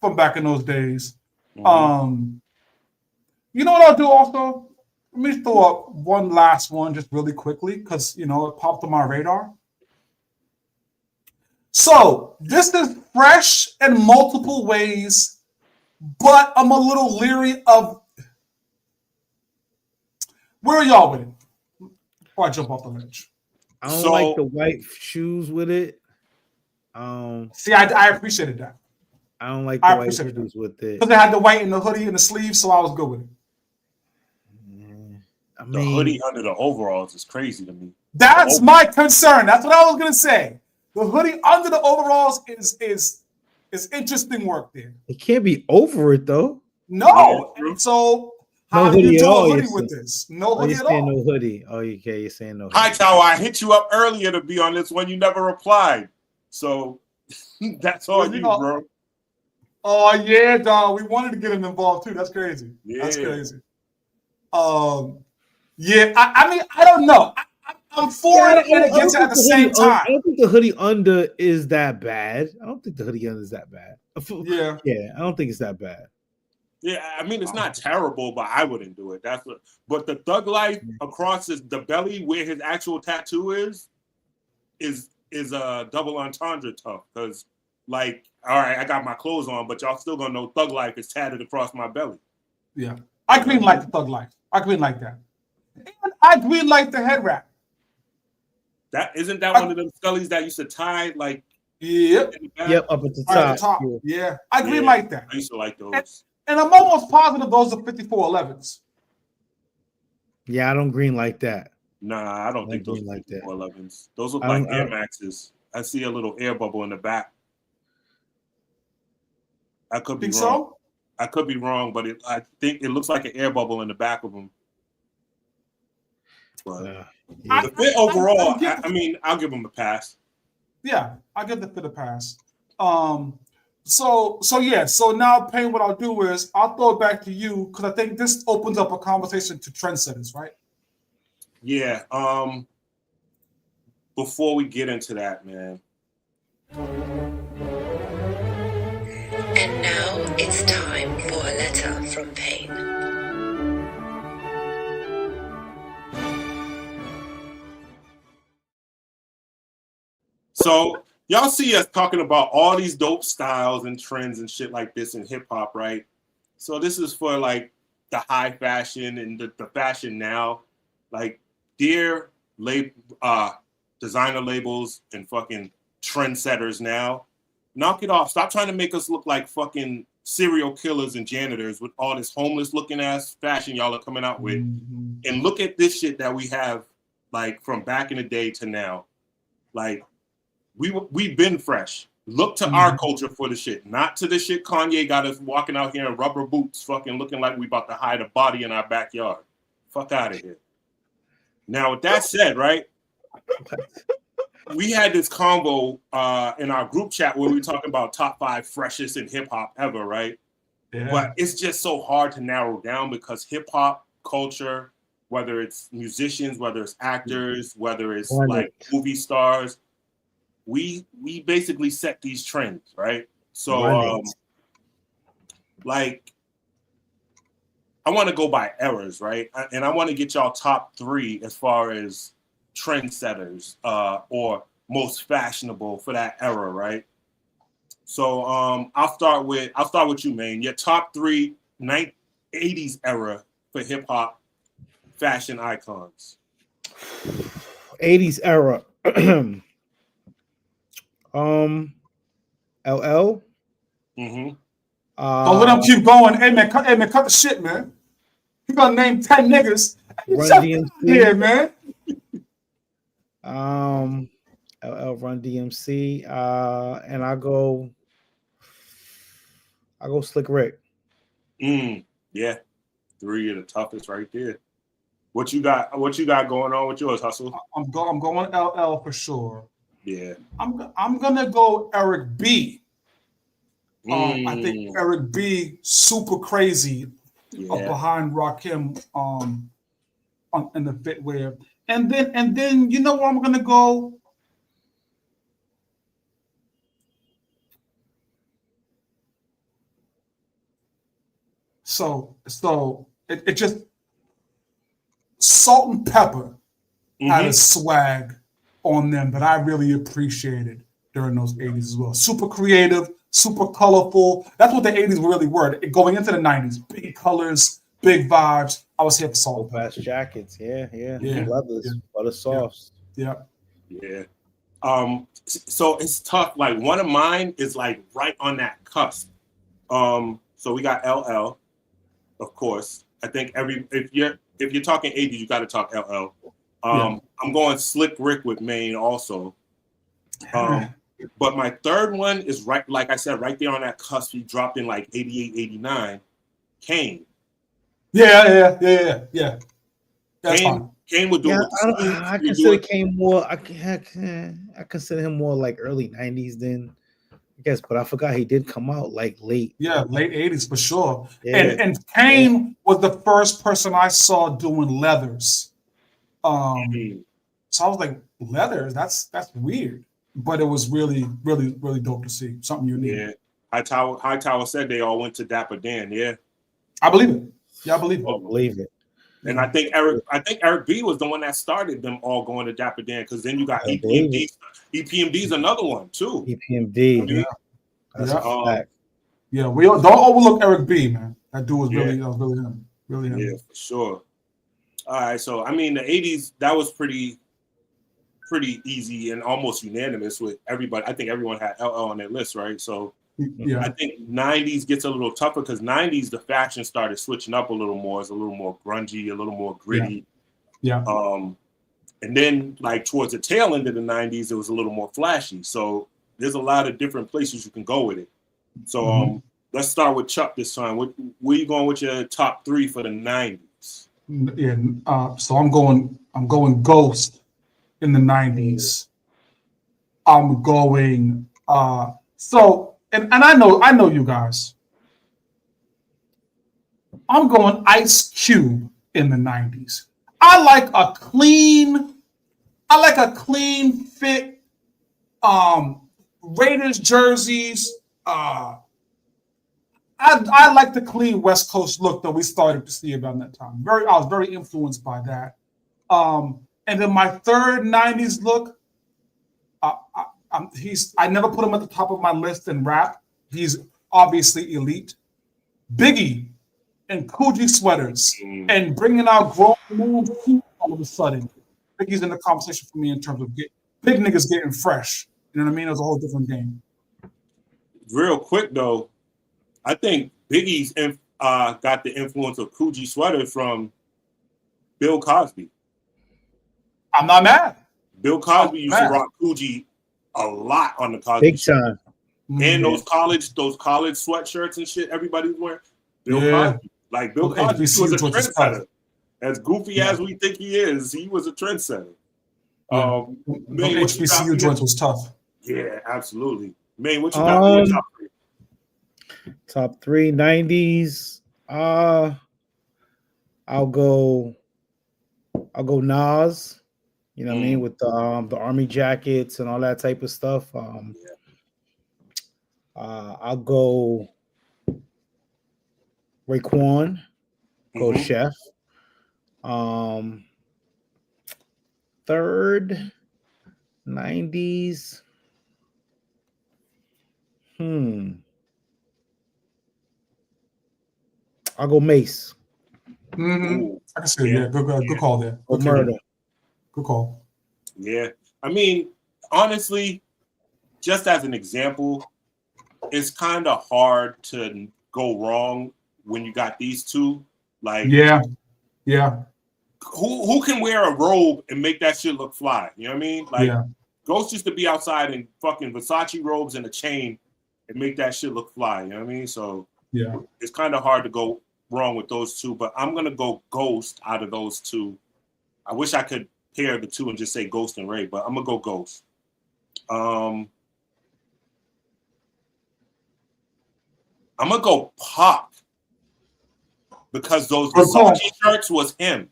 from back in those days. Mm-hmm. You know what I'll do also? Let me throw up one last one just really quickly because, it popped on my radar. So this is fresh in multiple ways, but I'm a little leery of where are y'all with it before I jump off the ledge. I don't like the white shoes with it. See, I appreciated that. I don't like the white shoes with it. Because they had the white and the hoodie and the sleeves, so I was good with it. The hoodie under the overalls is crazy to me. That's my concern. That's what I was going to say. The hoodie under the overalls is It's interesting work there. It can't be over it though. No. So how do you do a hoodie with this? No hoodie at all. No hoodie. Oh, okay. You're saying no hoodie. Hightower, I hit you up earlier to be on this one. You never replied. So that's on you, bro. Oh, yeah, dog. We wanted to get him involved too. That's crazy. Yeah. That's crazy. Yeah, I mean, I don't know. I'm for it and against it at the same time. I don't think the hoodie under is that bad. I don't think the hoodie under is that bad. Yeah. Yeah, I don't think it's that bad. Yeah, I mean, it's not terrible, but I wouldn't do it. That's what. But the Thug Life across the belly where his actual tattoo is a double entendre tough. Because, like, all right, I got my clothes on, but y'all still gonna know Thug Life is tatted across my belly. Yeah, I green like the Thug Life. I green like that. And I green like the head wrap. That isn't that one of them scullies that used to tie like. Yep. Up at the top. Yeah, I green like that. I used to like those. And I'm almost positive those are 5411s. Yeah, I don't green like that. Nah, I don't think those are like 5411s. Those look like Air Maxes. I see a little air bubble in the back. I could be wrong. So? I could be wrong, but I think it looks like an air bubble in the back of them. But the fit overall, I mean, I'll give them a pass. Yeah, I'll give the fit a pass. So now, Payne, what I'll do is I'll throw it back to you because I think this opens up a conversation to trendsetters, right? Yeah. Before we get into that, man. And now it's time for a letter from Payne. So y'all see us talking about all these dope styles and trends and shit like this in hip hop, right? So this is for like the high fashion and the fashion now. Like, dear designer labels and fucking trendsetters now, knock it off. Stop trying to make us look like fucking serial killers and janitors with all this homeless looking ass fashion y'all are coming out with. Mm-hmm. And look at this shit that we have, like, from back in the day to now. Like, we've been fresh. Look to our culture for the shit, not to the shit Kanye got us walking out here in rubber boots, fucking looking like we about to hide a body in our backyard. Fuck out of here. Now, with that said, right, we had this convo in our group chat where we were talking about top 5 freshest in hip hop ever, right? Yeah. But it's just so hard to narrow down because hip hop culture, whether it's musicians, whether it's actors, whether it's like movie stars, we basically set these trends, right? So, like, I want to go by eras, right? And I want to get y'all top 3 as far as trendsetters or most fashionable for that era, right? So I'll start with you, man. Your top 3 80s era for hip hop fashion icons. 80s era. LL. Mm-hmm. Don't let them keep going. Hey man, cut the shit, man. You gonna name 10 niggas? Run DMC. Here, man. LL, Run DMC. And I go Slick Rick. Yeah, 3 of the toughest right there. What you got going on with yours, Hustle? I'm going LL for sure. Yeah. I'm gonna go Eric B. I think Eric B super crazy behind Rakim in the fitwear. And then you know where I'm gonna go? So it just Salt and Pepper had a swag on them that I really appreciated during those 80s as well. Super creative, super colorful. That's what the 80s really were. Going into the 90s, big colors, big vibes. I was here for Salt. Fast jackets, yeah. Leathers, butter softs. Yeah. So it's tough. Like, one of mine is like right on that cusp. So we got LL, of course. I think if you're talking 80s, you got to talk LL. I'm going Slick Rick with Maine also. But my third one is right, like I said, right there on that cusp. He dropped in like 88, 89. Kane. Yeah. That's fine. Kane would do it with the Steelers. I consider Kane more. I consider him more like early 90s then. I guess, but I forgot he did come out like late. Yeah, late 80s for sure. Yeah. And Payne was the first person I saw doing leathers. So I was like, leathers? That's weird. But it was really, really, really dope to see. Something unique. Yeah. Hightower said they all went to Dapper Dan, yeah. I believe it. Yeah, I believe it. I believe it. And I think Eric B was the one that started them all going to Dapper Dan, because then you got EPMD. EPMD is another one too. EPMD. Yeah. That's a fact. Yeah, we don't overlook Eric B, man. That dude was really him. Really him. Yeah, for sure. All right, so I mean the 80s, that was pretty easy and almost unanimous with everybody. I think everyone had LL on their list, right? So I think 90s gets a little tougher, because 90s the fashion started switching up a little more. It's a little more grungy, a little more gritty. Yeah. And then like towards the tail end of the 90s, it was a little more flashy. So there's a lot of different places you can go with it. So let's start with Chuck this time. Where are you going with your top 3 for the 90s? Yeah. So I'm going Ghost in the 90s. I'm going and I know you guys. I'm going Ice Cube in the 90s. I like a clean fit Raiders jerseys. I like the clean West Coast look that we started to see around that time. I was very influenced by that. And then my third 90s look, I never put him at the top of my list in rap. He's obviously elite. Biggie and Coogee sweaters and bringing out grown men all of a sudden. Biggie's in the conversation for me in terms of big niggas getting fresh. You know what I mean? It was a whole different game. Real quick though, I think Biggie's got the influence of Coogee sweater from Bill Cosby. I'm not mad. Bill Cosby used to rock Coogee a lot on the Cosby big time. And those college sweatshirts and shit everybody's wearing. Bill Cosby. Like Bill Cosby was a trendsetter. As goofy as we think he is, he was a trendsetter. HBCU joints was tough. Yeah, absolutely. Man, what you got for your top 3? Top 3 90s. I'll go Nas. You know what I mean, with the army jackets and all that type of stuff. I'll go Raekwon, go Chef. Third 90s. I'll go Mace. I can see it. Yeah, good call there. Good murder. Good call. Yeah. I mean, honestly, just as an example, it's kind of hard to go wrong when you got these two. Like, yeah. Who can wear a robe and make that shit look fly? You know what I mean? Like, Ghost used to be outside in fucking Versace robes and a chain and make that shit look fly. You know what I mean? So it's kind of hard to go wrong with those two. But I'm gonna go Ghost out of those two. I wish I could pair the two and just say Ghost and Ray, but I'm gonna go Ghost. I'm gonna go Pop because those Versace shirts was him.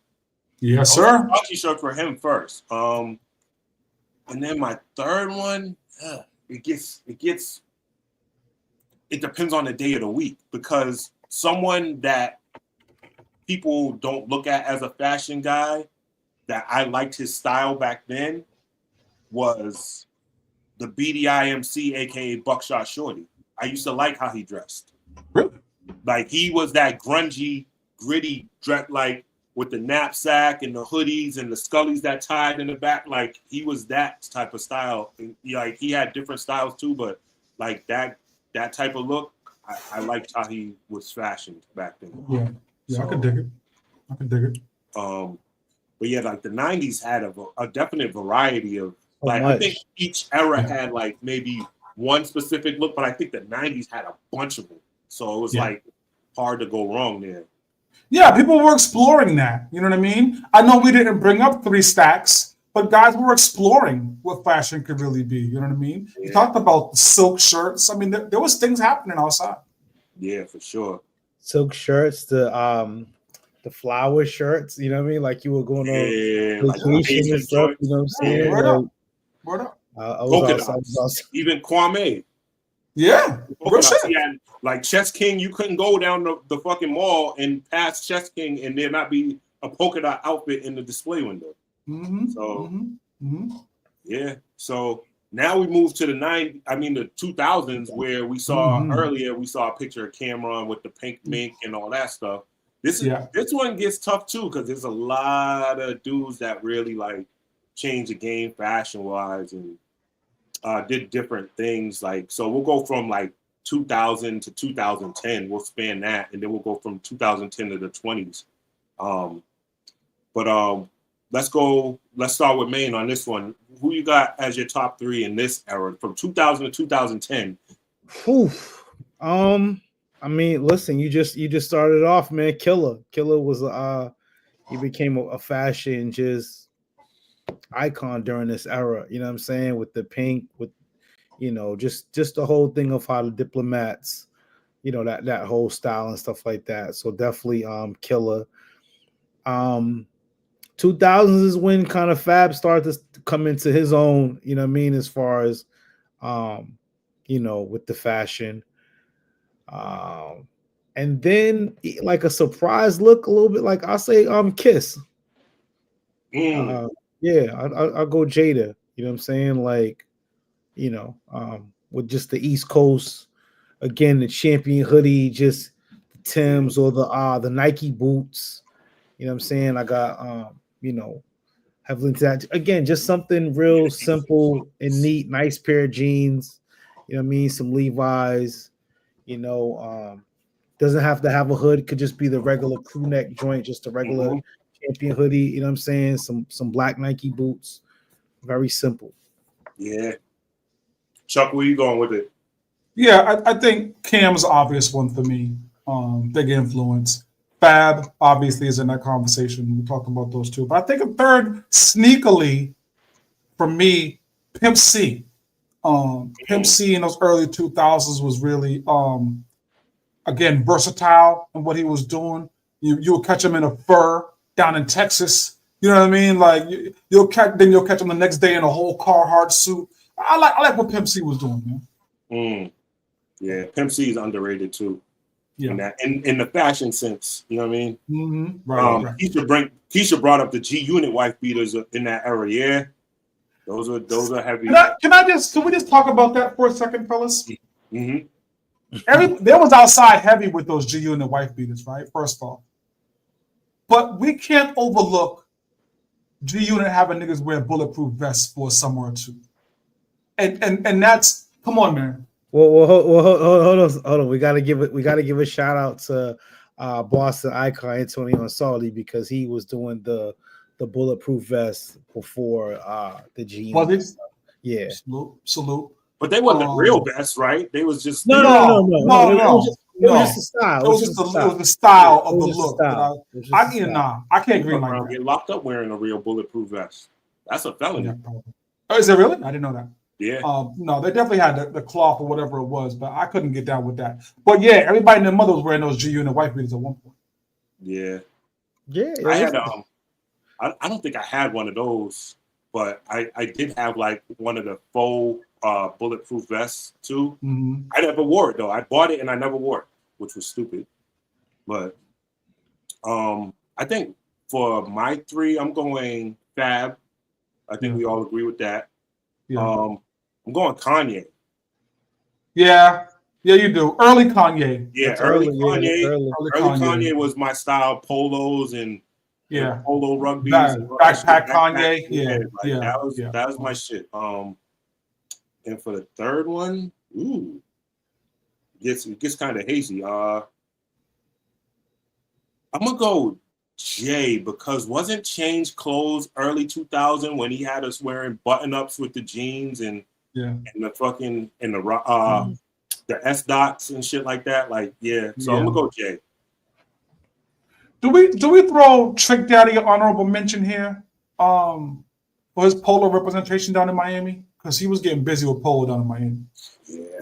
Yes, sir. Versace shirts were him first. And then my third one, it depends on the day of the week, because someone that people don't look at as a fashion guy that I liked his style back then was the BDIMC, aka Buckshot Shorty. I used to like how he dressed. Really? Like, he was that grungy, gritty dress, like with the knapsack and the hoodies and the scullies that tied in the back. Like, he was that type of style. And, like, he had different styles too, but like that type of look, I liked how he was fashioned back then. Yeah, so, I could dig it. But yeah, like the 90s had a definite variety of Like I think each era had like maybe one specific look, but I think the 90s had a bunch of them. So it was like hard to go wrong there. Yeah, people were exploring that. You know what I mean? I know we didn't bring up 3 stacks, but guys were exploring what fashion could really be. You know what I mean? Yeah. You talked about the silk shirts. I mean, there was things happening outside. Yeah, for sure. Silk shirts, the flower shirts. You know what I mean? Like you were going on vacation and stuff. You know what I'm saying? Word up. Even Kwame. Yeah. He had, like Chess King, you couldn't go down the fucking mall and pass Chess King and there not be a polka dot outfit in the display window. Yeah. So now we move to the 2000s where we saw earlier, we saw a picture of Cameron with the pink mink and all that stuff. This one gets tough too because there's a lot of dudes that really like change the game fashion wise and did different things. Like, so we'll go from like 2000 to 2010. We'll span that, and then we'll go from 2010 to the 20s. Let's start with Maine on this one. Who you got as your top 3 in this era from 2000 to 2010? I mean, listen, you just started off, man. Killer was he became a fashion just icon during this era. You know what I'm saying? With the pink, with just the whole thing of how the Diplomats, that whole style and stuff like that. So definitely Killer. 2000s is when kind of Fab started to come into his own, you know what I mean, as far as with the fashion. And then like a surprise look, a little bit like I'll say Kiss. I'll go Jada. You know what I'm saying? Like, with just the East Coast, again, the champion hoodie, just the Timbs or the Nike boots. You know what I'm saying? I got heavily into that. Again, just something real simple and neat, nice pair of jeans. You know what I mean? Some Levi's, doesn't have to have a hood, could just be the regular crew neck joint, just a regular champion hoodie, you know what I'm saying? Some black Nike boots. Very simple. Yeah. Chuck, where you going with it? Yeah, I think Cam's obvious one for me. Big influence. Fab obviously is in that conversation. We're talking about those two. But I think a third, sneakily, for me, Pimp C. Pimp C in those early 2000s was really, again, versatile in what he was doing. You'll catch him in a fur down in Texas. You know what I mean? Like you'll catch him the next day in a whole Carhartt suit. I like what Pimp C was doing, man. Yeah, Pimp C is underrated too. Yeah, in the fashion sense, you know what I mean? Mm-hmm. Right. Keisha brought up the G Unit wife beaters in that era. Yeah, those are heavy. Can we just talk about that for a second, fellas? Mm-hmm. There was outside heavy with those G Unit wife beaters, right? First off, but we can't overlook G Unit having niggas wear bulletproof vests for a summer or two, and that's, come on, man. Well, hold on. We gotta give a shout out to Boston icon Antonio Saldi because he was doing the bulletproof vest before the jeans. Yeah. Salute. But they wasn't the real vest, right? They was just no. It was just the style. It was the style of the look. I can't agree like that. Get locked up wearing a real bulletproof vest. That's a felony. Oh, is it really? I didn't know that. Yeah. No, they definitely had the cloth or whatever it was, but I couldn't get down with that. But yeah, everybody in their mother was wearing those G Unit white beaters at one point. Yeah. Yeah. I had I don't think I had one of those, but I did have like one of the faux bulletproof vests too. Mm-hmm. I never wore it though. I bought it and I never wore it, which was stupid. But I think for my 3, I'm going Fab. I think we all agree with that. Yeah. I'm going Kanye. Yeah, you do. Early Kanye. Yeah, early Kanye was my style. Polos and polo rugby. Backpack Kanye. That was my shit. And for the third one, it gets kind of hazy. I'm gonna go Jay, because wasn't Change clothes early 2000 when he had us wearing button-ups with the jeans and the fucking and the S dots and shit like that? Like, yeah. So I'm gonna go Jay. Do we throw Trick Daddy an honorable mention here? For his polo representation down in Miami? Because he was getting busy with polo down in Miami. Yeah.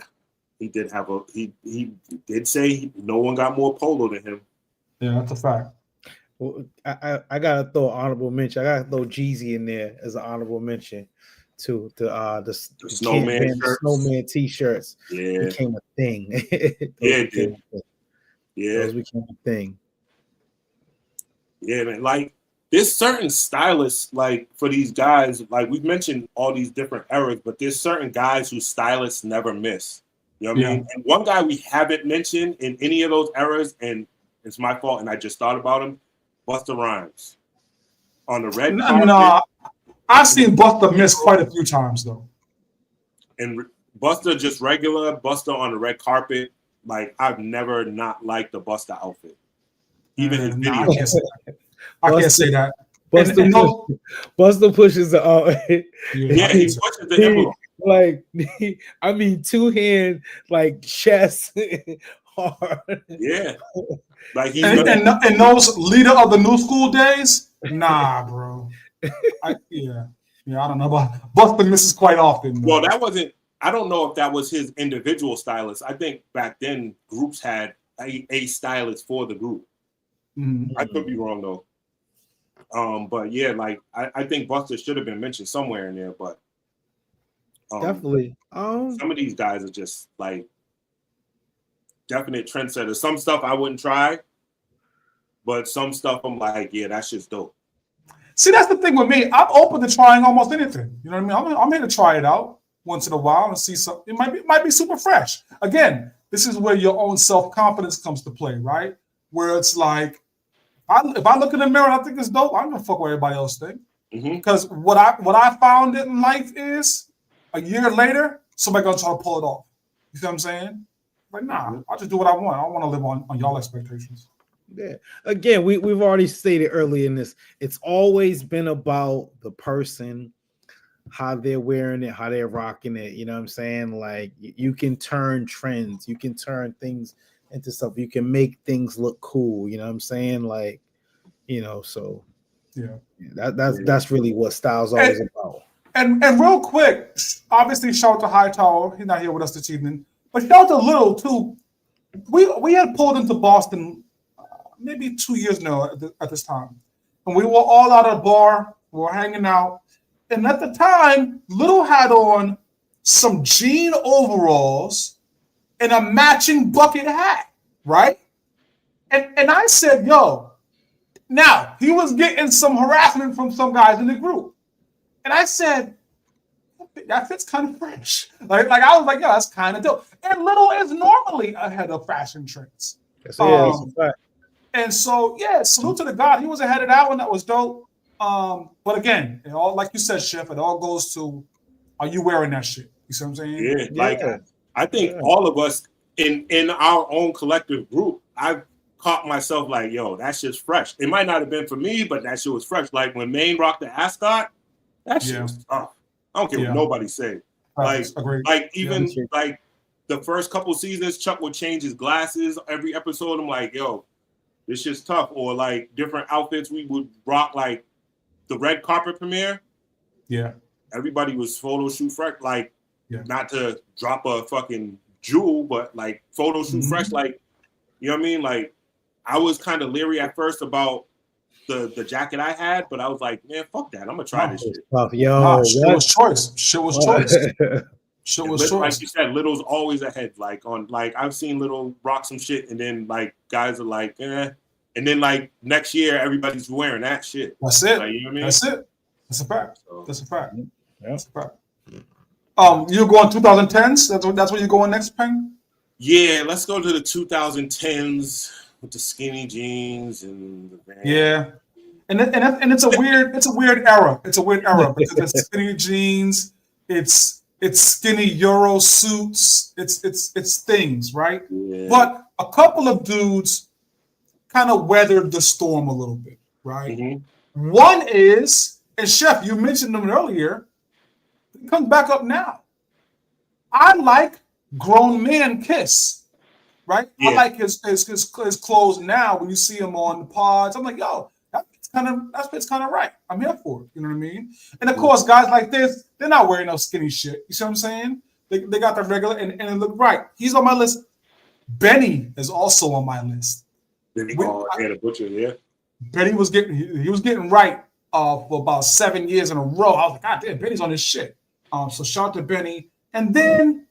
He did have he did say no one got more polo than him. Yeah, that's a fact. Well, I gotta throw an honorable mention. I gotta throw Jeezy in there as an honorable mention to the snowman t-shirts. Yeah, became a thing. It did. Yeah, those became a thing. Yeah, man. Like there's certain stylists, like for these guys, like we've mentioned all these different eras, but there's certain guys whose stylists never miss. You know what I mean? And one guy we haven't mentioned in any of those eras, and it's my fault, and I just thought about him, Busta Rhymes. On the red carpet. No, I've seen Busta miss quite a few times, though. And Busta just regular, Busta on the red carpet, like I've never not liked the Busta outfit. Even his video. I can't say that. Busta pushes the he pushes the envelope. Like I mean, two hand like chest hard. Yeah, like he's and those leader of the new school days. Nah, bro. I don't know about Busta misses quite often. Well, that wasn't. I don't know if that was his individual stylist. I think back then groups had a stylist for the group. Mm-hmm. I could be wrong though. But yeah, like I think Busta should have been mentioned somewhere in there, but definitely. Some of these guys are just like definite trendsetters. Some stuff I wouldn't try, but some stuff I'm like, yeah, that's just dope. See, that's the thing with me. I'm open to trying almost anything. You know what I mean? I'm here to try it out once in a while and see something. It might be super fresh. Again, this is where your own self-confidence comes to play, right? Where it's like, if I look in the mirror and I think it's dope, I'm gonna fuck what everybody else think. Because what I found in life is a year later, somebody gonna try to pull it off. You see what I'm saying? Like, nah, I'll just do what I want. I don't want to live on y'all expectations. Yeah. Again, we've already stated early in this, it's always been about the person, how they're wearing it, how they're rocking it. You know what I'm saying? Like you can turn trends, you can turn things into stuff, you can make things look cool. You know what I'm saying? Like, you know, so that's really what style's always about. And real quick, obviously shout out to Hightower. He's not here with us this evening, but shout out to Little too. We had pulled into Boston maybe 2 years now at this time, and we were all out at a bar. We were hanging out, and at the time, Little had on some jean overalls and a matching bucket hat, right? And I said, yo, now he was getting some harassment from some guys in the group. And I said, that fits kind of fresh. Like I was like, yo, that's kind of dope. And Little is normally ahead of fashion trends. And so, yeah, salute to the God. He was ahead of that one. That was dope. But again, it all, like you said, Chef, it all goes to, are you wearing that shit? You see what I'm saying? Yeah, like I think all of us in our own collective group, I've caught myself like, yo, that shit's fresh. It might not have been for me, but that shit was fresh. Like when Payne rocked the ascot, that shit was tough. I don't care what nobody say. Like even like the first couple seasons, Chuck would change his glasses every episode. I'm like, yo, this shit's tough. Or like different outfits we would rock, like the red carpet premiere. Yeah. Everybody was photo shoot fresh. Like, not to drop a fucking jewel, but like photo shoot fresh. Like, you know what I mean? Like, I was kind of leery at first about the jacket I had, but I was like, man, fuck that. I'm gonna try this shit. Shit was choice. Shit was choice. Shit was choice. Like you said, Little's always ahead. Like I've seen Little rock some shit, and then like guys are like, and then like next year everybody's wearing that shit. That's it. Like, you know what I mean? That's it. That's a fact. So, that's a fact. Yeah. That's a fact. You going 2010s? That's where you're going next, Payne? Yeah, let's go to the 2010s with the skinny jeans and the band. Yeah. And it's a weird era. It's a weird era because it's skinny jeans, it's skinny Euro suits, it's things, right? Yeah. But a couple of dudes kind of weathered the storm a little bit, right? Mm-hmm. One is, and Chef, you mentioned them earlier. It comes back up now. I like grown man Kiss, right? Yeah. I like his clothes now. When you see him on the pods, I'm like, yo, that's kind of right. I'm here for it. You know what I mean? And of course, guys like this, they're not wearing no skinny shit. You see what I'm saying? They got the regular, and it looked right. He's on my list. Benny is also on my list. The butcher, yeah. Benny was getting right for about 7 years in a row. I was like, God damn, Benny's on this shit. So shout out to Benny. And then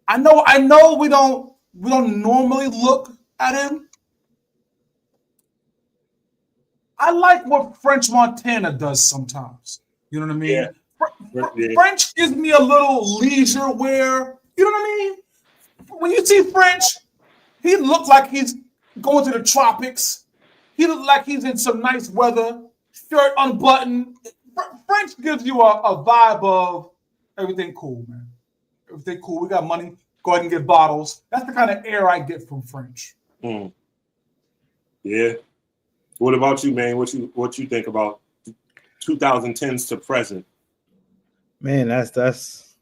I know we don't normally look at him. I like what French Montana does sometimes. You know what I mean? Yeah. French gives me a little leisure wear. You know what I mean? When you see French, he looks like he's going to the tropics. He looks like he's in some nice weather, shirt unbuttoned. French gives you a vibe of everything cool, man. Everything cool. We got money. Go ahead and get bottles. That's the kind of air I get from French. Yeah. What about you, man? What you think about 2010s to present? Man, that's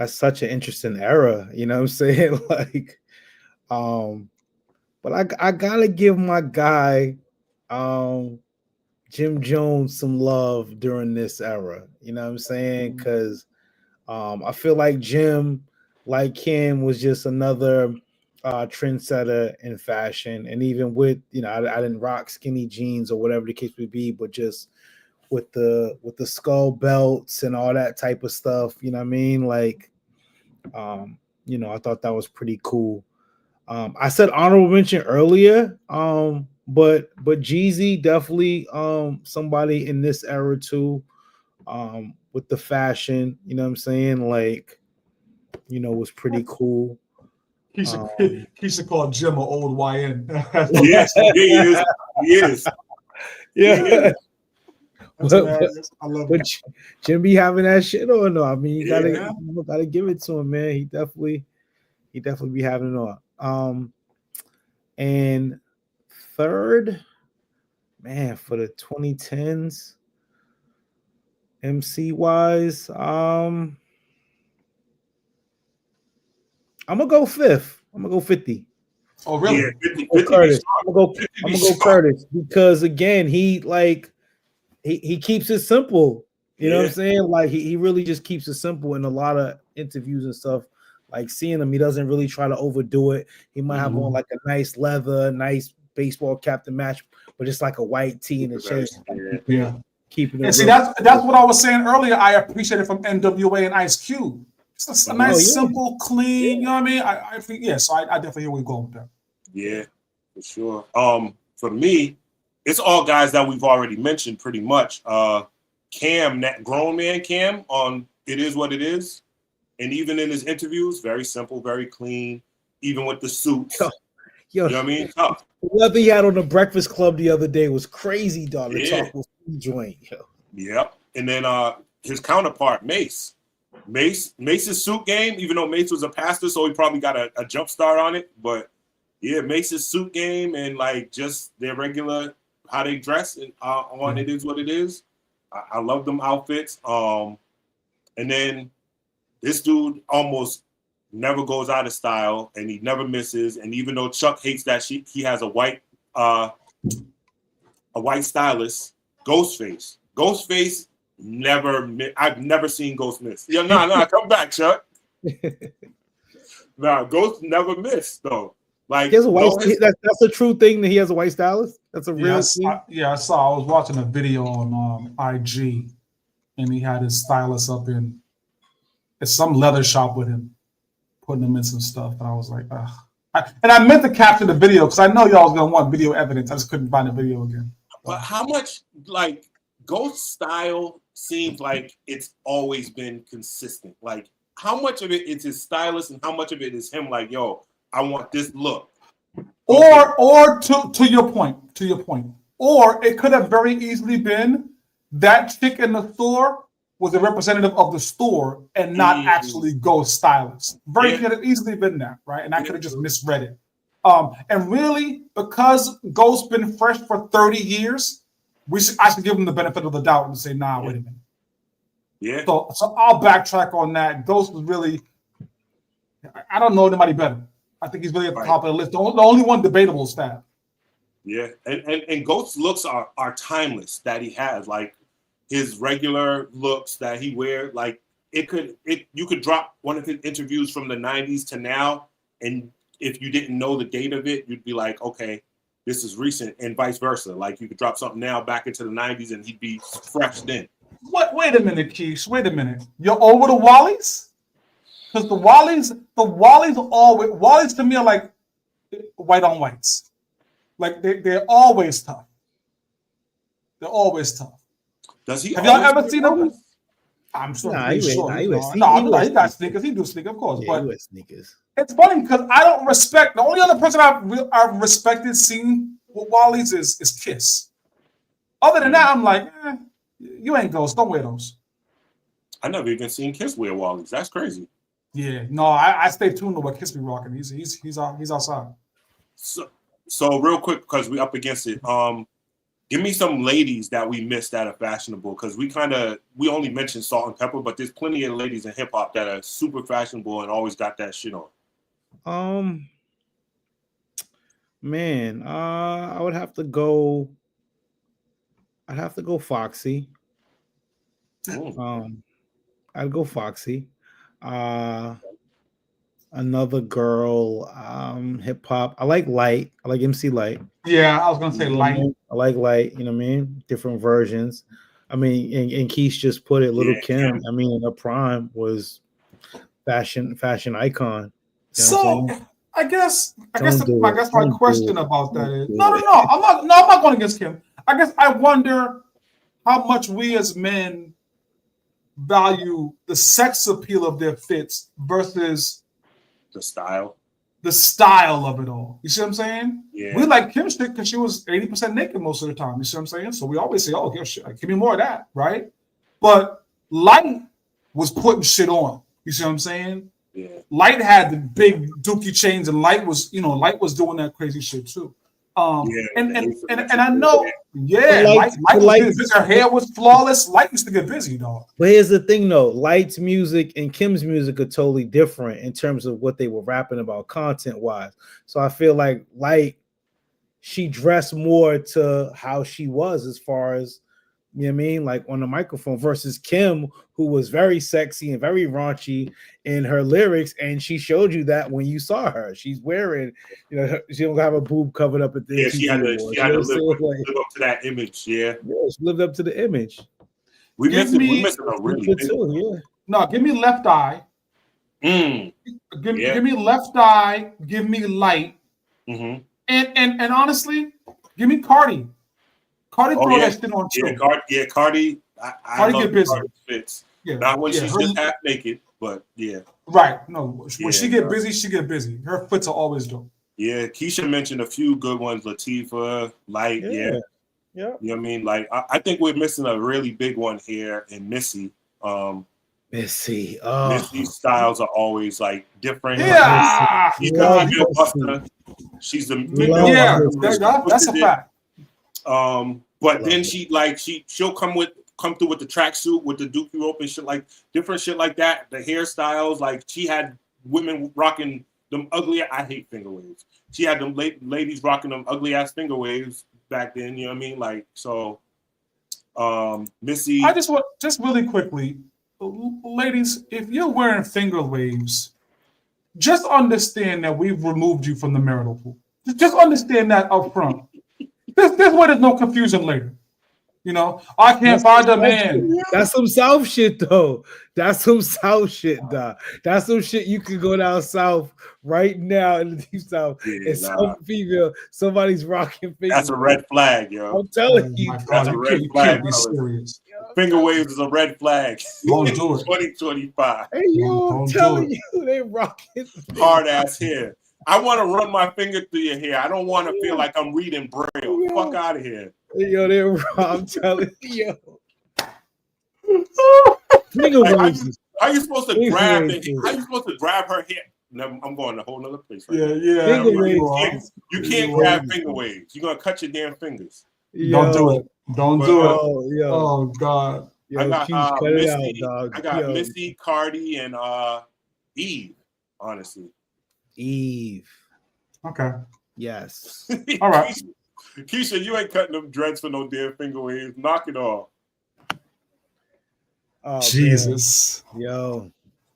such an interesting era. You know what I'm saying? Like, but I gotta give my guy, Jim Jones, some love during this era. You know what I'm saying? Because I feel like Jim, like Kim, was just another trendsetter in fashion. And even with, I didn't rock skinny jeans or whatever the case would be, but just with the skull belts and all that type of stuff, you know what I mean? Like, I thought that was pretty cool. I said honorable mention earlier, but Jeezy definitely somebody in this era too, with the fashion, you know what I'm saying? Like, was pretty cool. He should call Jim an old YN. Yes, he is. Yeah. I love it. Jim be having that shit on though. I mean, you gotta give it to him, man. He definitely be having it on. And third, man, for the 2010s, MC wise, I'm gonna go fifth. I'm gonna go 50. Oh, really? Yeah, 50 Curtis. I'm gonna go Curtis because again, he keeps it simple. You know what I'm saying? Like he really just keeps it simple in a lot of interviews and stuff. Like seeing him, he doesn't really try to overdo it. He might have on like a nice leather, nice baseball cap to match, but just like a white tee and a chain. Yeah. Keeping it. And see, that's what I was saying earlier. I appreciate it from NWA and Ice Cube. It's a nice, simple, clean. You know what I mean? I think so I definitely hear where you're going with that. Yeah, for sure. For me, it's all guys that we've already mentioned pretty much. Cam, that grown man Cam on It Is What It Is. And even in his interviews, very simple, very clean, even with the suits. You know what I mean? Tough. What he had on the Breakfast Club the other day was crazy, dog. The talk with joint. Yep. And then his counterpart, Mace. Mace's suit game, even though Mace was a pastor, so he probably got a jump start on it. But yeah, Mace's suit game and like just their regular how they dress and on It Is What It Is. I love them outfits. And then this dude almost never goes out of style, and he never misses. And even though Chuck hates that he has a white stylist, Ghostface. Ghostface I've never seen Ghost miss. Yeah, no, come back, Chuck. Ghost never missed though. Like he has a white. That's a true thing that he has a white stylist. That's a real thing. I saw. I was watching a video on IG, and he had his stylist up in some leather shop with him, putting him in some stuff. And I was like, ugh. And I meant to capture the video because I know y'all was gonna want video evidence. I just couldn't find the video again. But how much like Ghost style seems like it's always been consistent? Like how much of it is his stylist and how much of it is him? Like, yo, I want this look. Or to your point, or it could have very easily been that chick in the store was a representative of the store and not actually Ghost stylist. Could have easily been that, right? And I could have just misread it. And really, because Ghost's been fresh for 30 years, I should give him the benefit of the doubt and say, nah, wait a minute. Yeah. So I'll backtrack on that. Ghost was really, I don't know anybody better. I think he's really at the top of the list. The only one debatable is Fab. Yeah, and Ghost's looks are timeless that he has. Like his regular looks that he wears, like you could drop one of his interviews from the 90s to now, and if you didn't know the date of it, you'd be like, okay, this is recent, and vice versa. Like you could drop something now back into the 90s and he'd be fresh then. What? Wait a minute, Keish. Wait a minute. You're over the Wallies? Because the Wallies to me are like white on whites. Like they're always tough. They're always tough. Does he? Have y'all ever seen them? I'm sure. He got sneakers. He do sneakers, of course. Yeah, but he wears sneakers. it's funny because I don't respect. The only other person I've respected seeing with Wallies is Kiss. Other than that, I'm like, you ain't Ghost. Don't wear those. I never even seen Kiss wear Wallies. That's crazy. Yeah, no, I stay tuned to what Kiss be rocking. He's outside. So real quick, because we up against it. Give me some ladies that we missed that are fashionable, because we only mentioned Salt and Pepper, but there's plenty of ladies in hip hop that are super fashionable and always got that shit on. Man, I would have to go. I'd have to go Foxy. I'd go Foxy. Another girl, hip hop. I like Light. I like MC Light. Yeah, I was gonna say Light. I like Light. You know what I mean? Different versions. I mean, and Keith just put it. Little Kim. I mean, in her prime was fashion icon. So I guess my question about that is no. I'm not going against Kim. I guess I wonder how much we as men value the sex appeal of their fits versus the style of it all. You see what I'm saying? Yeah. We like Kim's shit because she was 80% naked most of the time. You see what I'm saying? So we always say, "Oh, give me more of that," right? But Light was putting shit on. You see what I'm saying? Yeah. Light had the big dookie chains, and Light was doing that crazy shit too. And I know, Light was busy. Her hair was flawless. Light used to get busy, dog. But here's the thing, though: Light's music and Kim's music are totally different in terms of what they were rapping about content-wise. So I feel like Light, she dressed more to how she was as far as, you know what I mean, like on the microphone, versus Kim, who was very sexy and very raunchy in her lyrics, and she showed you that when you saw her. She's wearing, she don't have a boob covered up at the she had to live up to that image. Yeah, she lived up to the image. We missing a really big too. Yeah. No, give me Left Eye. Give me Left Eye. Give me Light. Mm-hmm. And honestly, give me Cardi. Cardi throw that shit on too. Cardi. Cardi get busy. Cardi fits. Yeah. Not when she's just half naked, but yeah. Right. No, when she get busy, she get busy. Her fits are always dope. Yeah, Keisha mentioned a few good ones. Latifah, Light, yeah. You know what I mean? Like, I think we're missing a really big one here in Missy. Missy. Missy's styles are always like different. Yeah. She's the that's a fact. But then she'll come through with the tracksuit with the dookie rope and shit, like different shit like that. The hairstyles, like she had women rocking them ugly. I hate finger waves. She had them ladies rocking them ugly ass finger waves back then. You know what I mean? Like so. Missy. I just want really quickly, ladies, if you're wearing finger waves, just understand that we've removed you from the marital pool. Just understand that up front. This way there's no confusion later. I can't find a man. That's some South shit, though. That's some South shit, dog. That's some shit you could go down South right now in the Deep South. And some female, somebody's rocking fingers. That's a red flag, yo. I'm telling you. That's a red flag. Finger waves is a red flag. Don't do it. 2025. Hey, yo, I'm telling you, they rocking hard ass hair. I want to run my finger through your hair. I don't want to feel like I'm reading Braille. Fuck out of here. Yo, they're I'm telling you. How you supposed to grab it? How you supposed to grab her hair? No, I'm going a whole nother place. Right yeah. You can't grab finger waves. You're gonna cut your damn fingers. Don't do it. Don't But, do it. Oh, yo, Oh God. yo, I got Keith, cut it out, Missy. dog. I got Yo, Missy, Cardi, and Eve. Honestly, Eve. Okay. Yes. All right. Keisha, you ain't cutting them dreads for no damn finger waves. Knock it off. Oh, Jesus. man. Yo.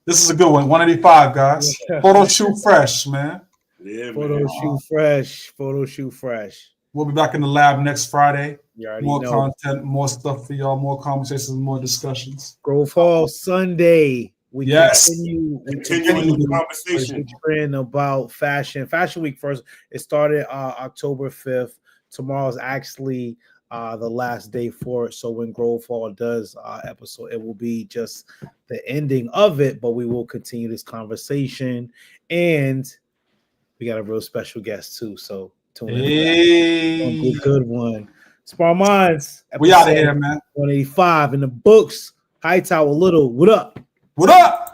This is a good one. 185, guys. Photo shoot fresh, man. Yeah, Photo man. shoot fresh. Photo shoot fresh. We'll be back in the lab next Friday. You already More know. content, more stuff for y'all, more conversations, more discussions. Grove Hall Sunday. We Yes. Continuing Continue the the conversation. trend about fashion. Fashion Week first. It started October 5th. Tomorrow's actually the last day for it. So when Grove Hall does episode, it will be just the ending of it, but we will continue this conversation. And we got a real special guest too. So tune in. Hey. Good one. Spar Minds. We out of here, man. 185 in the books. Hightower Little. What up? What up?